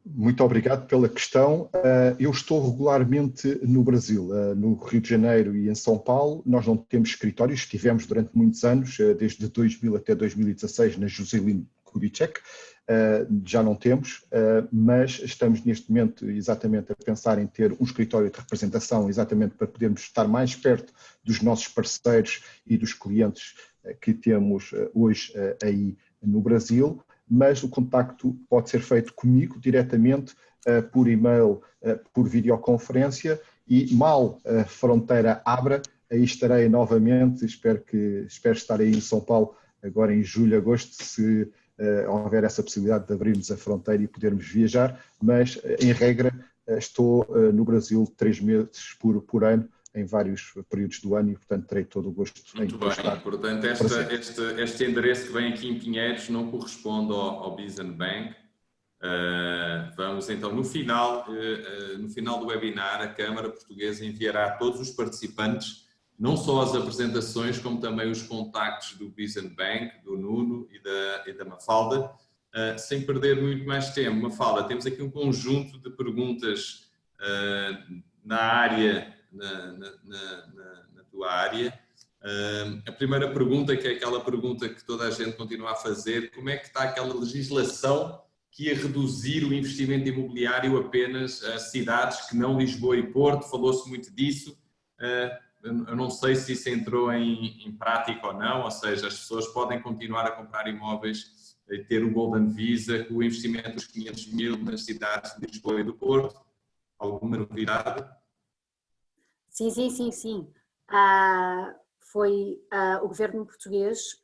Muito obrigado pela questão. Eu estou regularmente no Brasil, no Rio de Janeiro e em São Paulo. Nós não temos escritórios, estivemos durante muitos anos, desde 2000 até 2016, na Juscelino Kubitschek. Já não temos, mas estamos neste momento exatamente a pensar em ter um escritório de representação, exatamente para podermos estar mais perto dos nossos parceiros e dos clientes que temos hoje aí no Brasil. Mas o contacto pode ser feito comigo diretamente, por e-mail, por videoconferência, e mal a fronteira abra, aí estarei novamente. Espero estar aí em São Paulo agora em julho, agosto, se houver essa possibilidade de abrirmos a fronteira e podermos viajar, mas em regra estou no Brasil 3 meses por ano, em vários períodos do ano, e portanto terei todo o gosto muito em bem. estar. Portanto, este endereço que vem aqui em Pinheiros não corresponde ao Bison Bank. Vamos então, no final do webinar, a Câmara Portuguesa enviará a todos os participantes não só as apresentações, como também os contactos do Bison Bank, do Nuno e da Mafalda. Sem perder muito mais tempo, Mafalda, temos aqui um conjunto de perguntas na área, na tua área. A primeira pergunta, que é aquela pergunta que toda a gente continua a fazer: como é que está aquela legislação que ia reduzir o investimento imobiliário apenas a cidades que não Lisboa e Porto? Falou-se muito disso. Eu não sei se isso entrou em prática ou não, ou seja, as pessoas podem continuar a comprar imóveis e ter o Golden Visa com o investimento dos 500 mil nas cidades de Lisboa e do Porto. Alguma novidade? Sim. Foi o governo português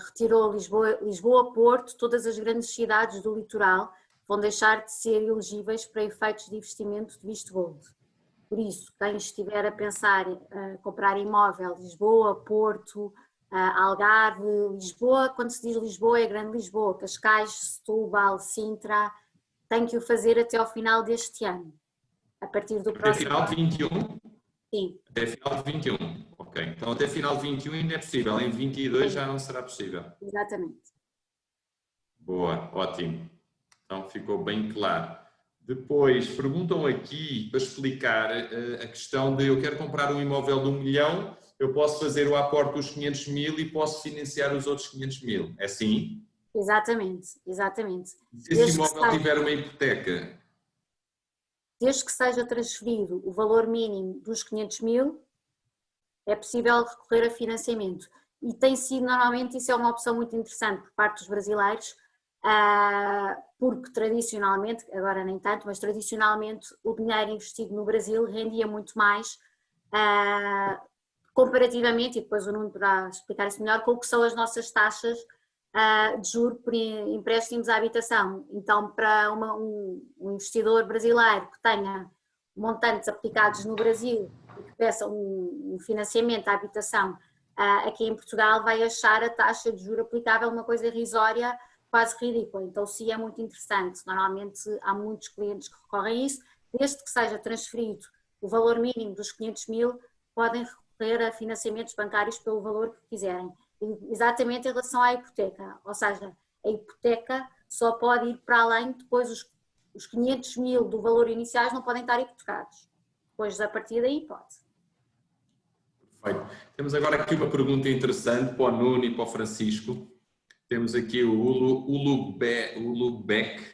retirou Lisboa, Porto, todas as grandes cidades do litoral vão deixar de ser elegíveis para efeitos de investimento de visto Gold. Por isso, quem estiver a pensar comprar imóvel, Lisboa, Porto, Algarve, Lisboa, quando se diz Lisboa é Grande Lisboa, Cascais, Setúbal, Sintra, tem que o fazer até ao final deste ano. A partir do próximo final de 21? Sim. Até final de 21, ok. Então até final de 21 ainda é possível, em 22 já não será possível. Exatamente. Boa, ótimo. Então ficou bem claro. Depois, perguntam aqui para explicar a questão de: eu quero comprar um imóvel de 1 milhão, eu posso fazer o aporte dos 500 mil e posso financiar os outros 500 mil. É assim? Exatamente. Se esse imóvel tiver uma hipoteca? Desde que seja transferido o valor mínimo dos 500 mil, é possível recorrer a financiamento. E tem sido, normalmente, isso é uma opção muito interessante por parte dos brasileiros, porque tradicionalmente, agora nem tanto, mas tradicionalmente o dinheiro investido no Brasil rendia muito mais, comparativamente, e depois o Nuno poderá explicar isso melhor, com o que são as nossas taxas de juros por empréstimos à habitação. Então, para um investidor brasileiro que tenha montantes aplicados no Brasil e que peça um financiamento à habitação aqui em Portugal, vai achar a taxa de juros aplicável uma coisa irrisória, quase ridícula. Então, sim, é muito interessante. Normalmente há muitos clientes que recorrem a isso. Desde que seja transferido o valor mínimo dos 500 mil, podem recorrer a financiamentos bancários pelo valor que quiserem. Exatamente em relação à hipoteca, ou seja, a hipoteca só pode ir para além, depois os 500 mil do valor iniciais não podem estar hipotecados, depois a partir daí pode. Perfeito. Temos agora aqui uma pergunta interessante para o Nuno e para o Francisco. Temos aqui o Ulubek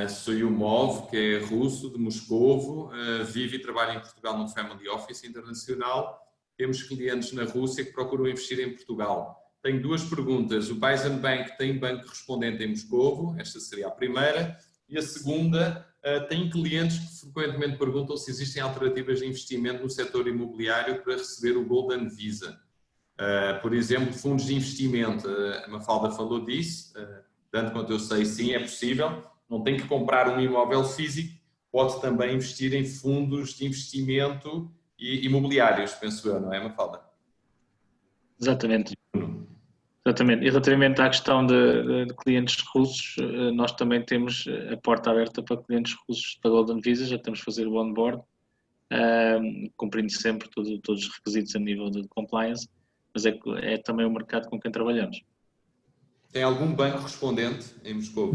Soyumov, que é russo, de Moscovo, vive e trabalha em Portugal num family office internacional. Temos clientes na Rússia que procuram investir em Portugal. Tenho duas perguntas. O Bison Bank tem banco correspondente em Moscovo? Esta seria a primeira. E a segunda, Tenho clientes que frequentemente perguntam se existem alternativas de investimento no setor imobiliário para receber o Golden Visa. Por exemplo, fundos de investimento. A Mafalda falou disso. Tanto quanto eu sei, sim, é possível. Não tem que comprar um imóvel físico, pode também investir em fundos de investimento e imobiliários, penso eu, não é, Mafalda? Exatamente. Exatamente. E relativamente à questão de clientes russos, nós também temos a porta aberta para clientes russos para Golden Visa, já estamos a fazer o onboard, cumprindo sempre todos os requisitos a nível de compliance, mas é também o mercado com quem trabalhamos. Tem algum banco respondente em Moscou?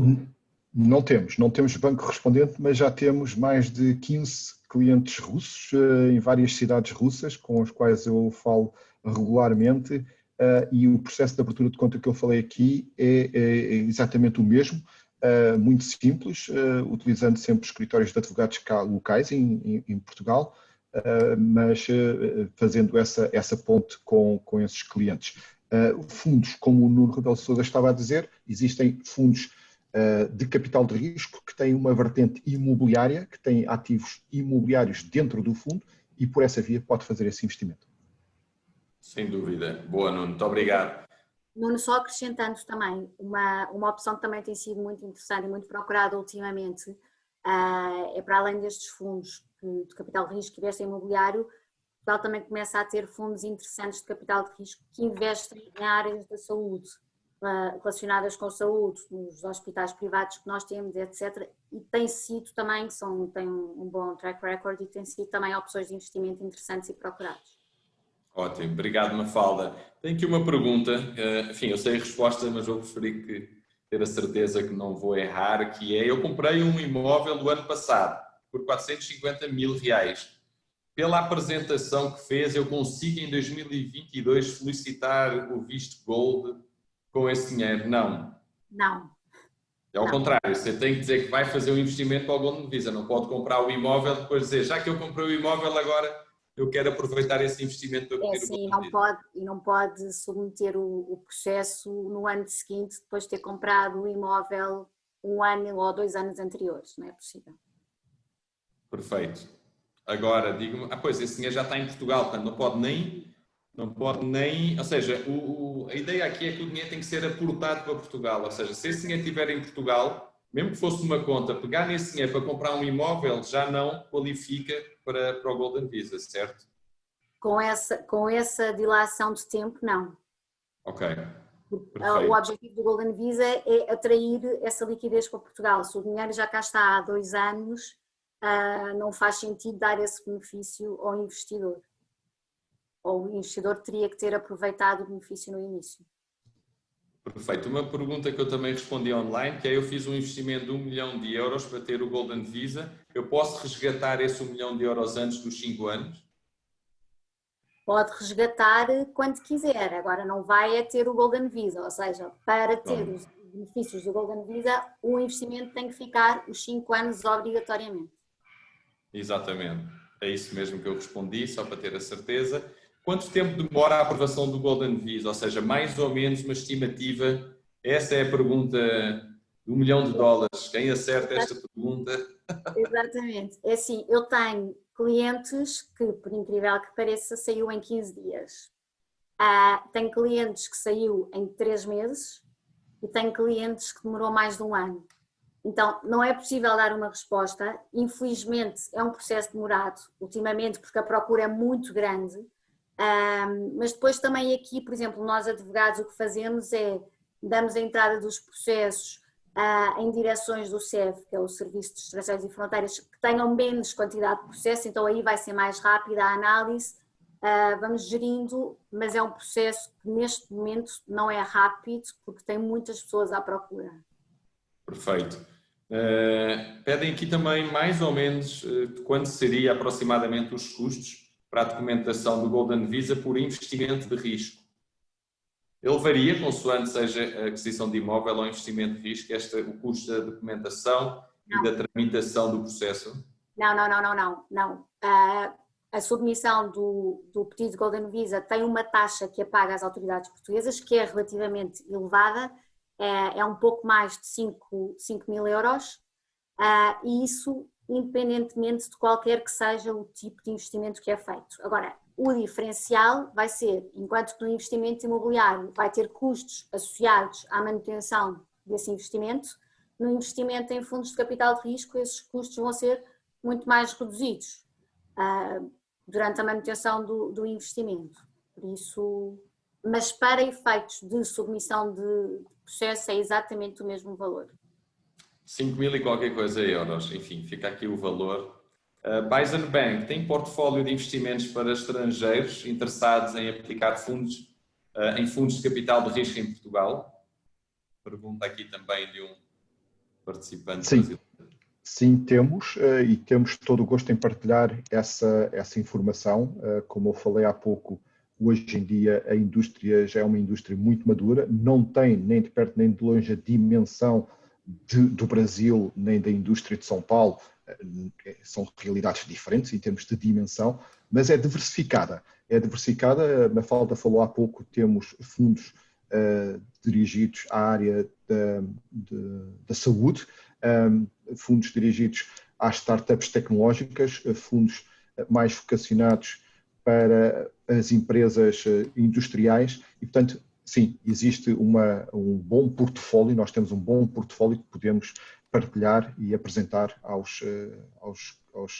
Não temos banco respondente, mas já temos mais de 15 clientes russos em várias cidades russas, com os quais eu falo regularmente, e o processo de abertura de conta que eu falei aqui é exatamente o mesmo, muito simples, utilizando sempre escritórios de advogados locais em Portugal, mas fazendo essa ponte com esses clientes. Fundos, como o Nuno Rebelo de Sousa estava a dizer, existem fundos de capital de risco que têm uma vertente imobiliária, que têm ativos imobiliários dentro do fundo e por essa via pode fazer esse investimento. Sem dúvida. Boa, Nuno. Muito obrigado. Nuno, só acrescentando também, uma opção que também tem sido muito interessante e muito procurada ultimamente, é para além destes fundos de capital de risco que investem em imobiliário, Portugal também começa a ter fundos interessantes de capital de risco que investem em áreas da saúde, relacionadas com saúde, nos hospitais privados que nós temos, etc. E tem sido também, tem um bom track record e tem sido também opções de investimento interessantes e procuradas. Ótimo, obrigado, Mafalda. Tenho aqui uma pergunta, enfim, eu sei a resposta, mas vou preferir ter a certeza que não vou errar, que é, eu comprei um imóvel do ano passado por 450 mil reais. Pela apresentação que fez, eu consigo em 2022 solicitar o visto Gold com esse dinheiro? Não. Não. É ao contrário, você tem que dizer que vai fazer um investimento para o Golden Visa, não pode comprar o imóvel e depois dizer, já que eu comprei o imóvel, agora eu quero aproveitar esse investimento para pedir o Golden Visa. E não pode submeter o processo no ano seguinte, depois de ter comprado o imóvel um ano ou 2 anos anteriores, não é possível. Perfeito. Agora, digo-me, pois, esse dinheiro já está em Portugal, portanto não pode nem, ou seja, a ideia aqui é que o dinheiro tem que ser aportado para Portugal, ou seja, se esse dinheiro estiver em Portugal, mesmo que fosse uma conta, pegar nesse dinheiro para comprar um imóvel já não qualifica para o Golden Visa, certo? Com essa dilação de tempo, não. Ok. Perfeito. O objetivo do Golden Visa é atrair essa liquidez para Portugal. Se o dinheiro já cá está há 2 anos, não faz sentido dar esse benefício ao investidor. Ou o investidor teria que ter aproveitado o benefício no início. Perfeito. Uma pergunta que eu também respondi online, que é, eu fiz um investimento de 1 milhão de euros para ter o Golden Visa. Eu posso resgatar esse 1 milhão de euros antes dos 5 anos? Pode resgatar quando quiser. Agora não vai ter o Golden Visa, ou seja, para ter os benefícios do Golden Visa, o investimento tem que ficar os 5 anos obrigatoriamente. Exatamente. É isso mesmo que eu respondi, só para ter a certeza. Quanto tempo demora a aprovação do Golden Visa? Ou seja, mais ou menos uma estimativa. Essa é a pergunta de $1 milhão. Quem acerta esta pergunta? Exatamente. É assim, eu tenho clientes que, por incrível que pareça, saiu em 15 dias. Tenho clientes que saiu em 3 meses e tenho clientes que demorou mais de 1 ano. Então, não é possível dar uma resposta. Infelizmente, é um processo demorado, ultimamente, porque a procura é muito grande. Mas depois também aqui, por exemplo, nós advogados o que fazemos é damos a entrada dos processos em direções do SEF, que é o Serviço de Estrangeiros e Fronteiras, que tenham menos quantidade de processo, então aí vai ser mais rápida a análise, vamos gerindo, mas é um processo que neste momento não é rápido, porque tem muitas pessoas à procura. Perfeito. Pedem aqui também mais ou menos quanto seria aproximadamente os custos para a documentação do Golden Visa por investimento de risco. Ele varia consoante seja a aquisição de imóvel ou investimento de risco, o custo da documentação e da tramitação do processo? Não. A submissão do pedido de Golden Visa tem uma taxa que é paga às autoridades portuguesas, que é relativamente elevada, é um pouco mais de 5 mil euros, e isso independentemente de qualquer que seja o tipo de investimento que é feito. Agora, o diferencial vai ser, enquanto que no investimento imobiliário vai ter custos associados à manutenção desse investimento, no investimento em fundos de capital de risco esses custos vão ser muito mais reduzidos durante a manutenção do investimento. Por isso, mas para efeitos de submissão de processo é exatamente o mesmo valor. 5.000 e qualquer coisa euros, enfim, fica aqui o valor. Bison Bank tem portfólio de investimentos para estrangeiros interessados em aplicar fundos em fundos de capital de risco em Portugal? Pergunta aqui também de um participante brasileiro. Sim, temos e temos todo o gosto em partilhar essa informação. Como eu falei há pouco, hoje em dia a indústria já é uma indústria muito madura, não tem nem de perto nem de longe a dimensão do Brasil nem da indústria de São Paulo, são realidades diferentes em termos de dimensão, mas é diversificada. A Mafalda falou há pouco, temos fundos dirigidos à área da saúde, fundos dirigidos às startups tecnológicas, fundos mais vocacionados para as empresas industriais e, portanto, sim, existe um bom portfólio, nós temos um bom portfólio que podemos partilhar e apresentar aos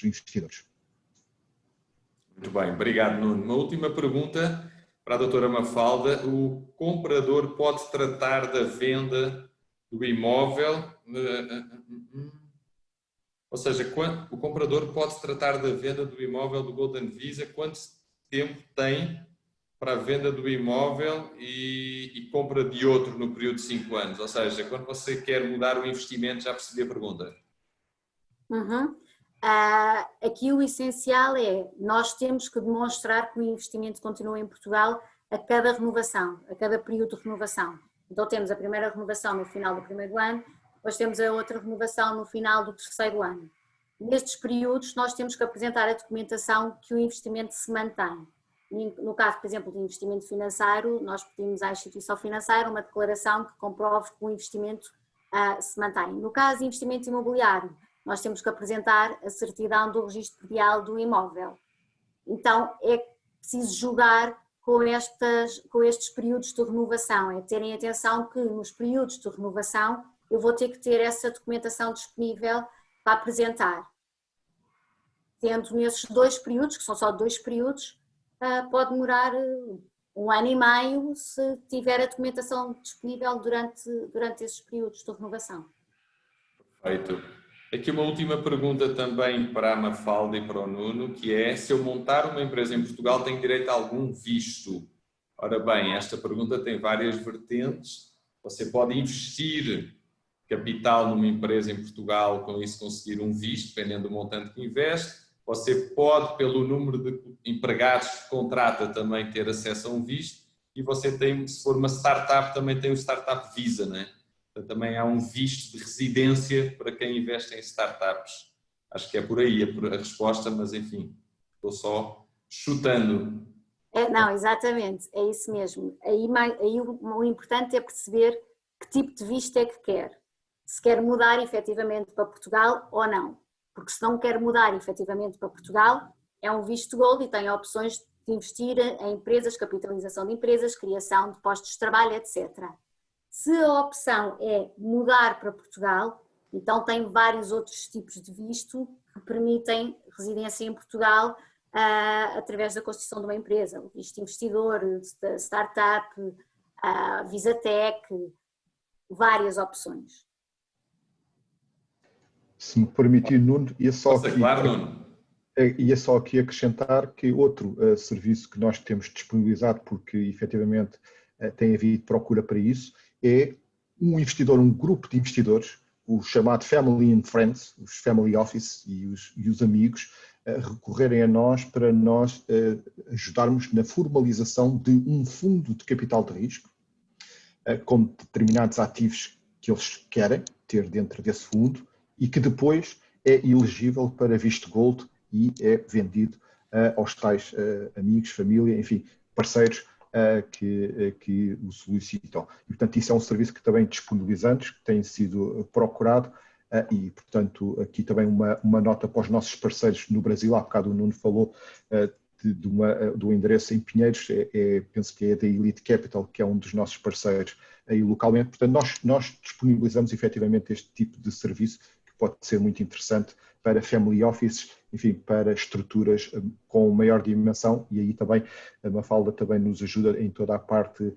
investidores. Muito bem, obrigado, Nuno. Uma última pergunta para a doutora Mafalda. O comprador pode tratar da venda do imóvel, ou seja, o comprador pode tratar da venda do imóvel do Golden Visa, quanto tempo tem para a venda do imóvel e compra de outro no período de 5 anos? Ou seja, quando você quer mudar o investimento, já percebi a pergunta. Aqui o essencial é, nós temos que demonstrar que o investimento continua em Portugal a cada renovação, a cada período de renovação. Então temos a primeira renovação no final do primeiro ano, depois temos a outra renovação no final do terceiro ano. Nestes períodos nós temos que apresentar a documentação que o investimento se mantém. No caso, por exemplo, de investimento financeiro, nós pedimos à instituição financeira uma declaração que comprove que o investimento se mantém. No caso de investimento imobiliário, nós temos que apresentar a certidão do registro predial do imóvel. Então, é preciso jogar com estes períodos de renovação, é terem atenção que nos períodos de renovação eu vou ter que ter essa documentação disponível para apresentar. Tendo nesses 2 períodos, que são só 2 períodos, pode demorar 1 ano e meio se tiver a documentação disponível durante esses períodos de renovação. Perfeito. Aqui uma última pergunta também para a Mafalda e para o Nuno, que é: se eu montar uma empresa em Portugal, tenho direito a algum visto? Ora bem, esta pergunta tem várias vertentes. Você pode investir capital numa empresa em Portugal, com isso conseguir um visto, dependendo do montante que investe. Você pode, pelo número de empregados que contrata, também ter acesso a um visto. E você tem, se for uma startup, também tem o Startup Visa, não é? Então, também há um visto de residência para quem investe em startups. Acho que é por aí a resposta, mas enfim, estou só chutando. Não, exatamente, é isso mesmo. Aí o importante é perceber que tipo de visto é que quer. Se quer mudar efetivamente para Portugal ou não. Porque se não quer mudar efetivamente para Portugal, é um visto Gold e tem opções de investir em empresas, capitalização de empresas, criação de postos de trabalho, etc. Se a opção é mudar para Portugal, então tem vários outros tipos de visto que permitem residência em Portugal através da constituição de uma empresa. O visto investidor, startup, Visatec, várias opções. Se me permitir, Nuno, ia só aqui acrescentar que outro serviço que nós temos disponibilizado, porque efetivamente tem havido procura para isso, é um investidor, um grupo de investidores, o chamado Family and Friends, os Family Office e os amigos, recorrerem a nós para nós ajudarmos na formalização de um fundo de capital de risco, com determinados ativos que eles querem ter dentro desse fundo e que depois é elegível para visto Gold e é vendido aos tais amigos, família, enfim, parceiros que o solicitam. E, portanto, isso é um serviço que também disponibilizamos, que tem sido procurado e, portanto, aqui também uma nota para os nossos parceiros no Brasil. Há bocado o Nuno falou do endereço em Pinheiros, penso que é da Elite Capital, que é um dos nossos parceiros aí localmente. Portanto, nós disponibilizamos efetivamente este tipo de serviço que pode ser muito interessante para family offices, enfim, para estruturas com maior dimensão, e aí também a Mafalda também nos ajuda em toda a parte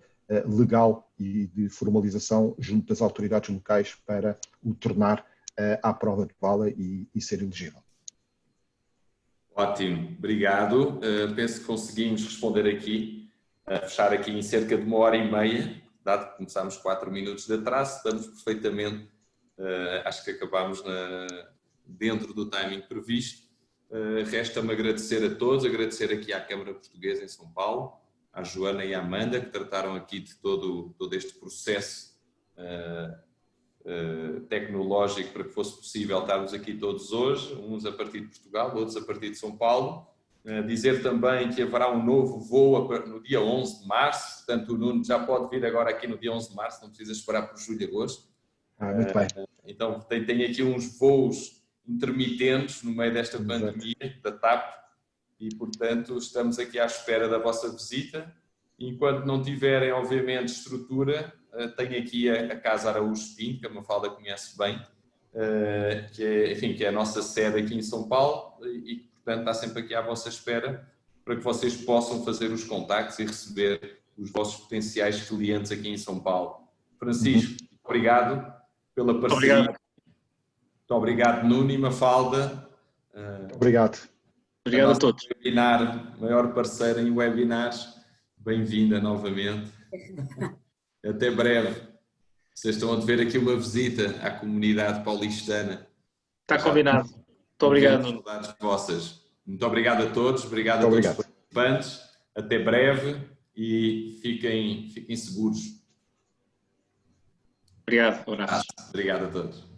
legal e de formalização junto das autoridades locais para o tornar à prova de bala e ser elegível. Ótimo, obrigado. Penso que conseguimos responder aqui, fechar aqui em cerca de 1h30, dado que começámos 4 minutos de atraso, estamos perfeitamente, acho que acabámos dentro do timing previsto. Resta-me agradecer a todos, agradecer aqui à Câmara Portuguesa em São Paulo, à Joana e à Amanda, que trataram aqui de todo este processo tecnológico para que fosse possível estarmos aqui todos hoje, uns a partir de Portugal, outros a partir de São Paulo. Dizer também que haverá um novo voo no dia 11 de março, portanto o Nuno já pode vir agora aqui no dia 11 de março, não precisa esperar por julho e agosto. Muito bem. Então tem aqui uns voos intermitentes no meio desta pandemia da TAP e, portanto, estamos aqui à espera da vossa visita. Enquanto não tiverem, obviamente, estrutura, tem aqui a Casa Araújo Pinto, que a Mafalda conhece bem, que é a nossa sede aqui em São Paulo e que, portanto, está sempre aqui à vossa espera para que vocês possam fazer os contactos e receber os vossos potenciais clientes aqui em São Paulo. Francisco, obrigado pela parceria. Muito obrigado, Nuno e Mafalda. Obrigado. Obrigado a todos. Webinar, maior parceira em webinars, bem-vinda novamente. Até breve. Vocês estão a ver aqui uma visita à comunidade paulistana. Está combinado. Muito obrigado, Nuno. Muito obrigado a todos, obrigado a todos os participantes. Até breve e fiquem seguros. Obrigado, um abraço. Obrigado a todos.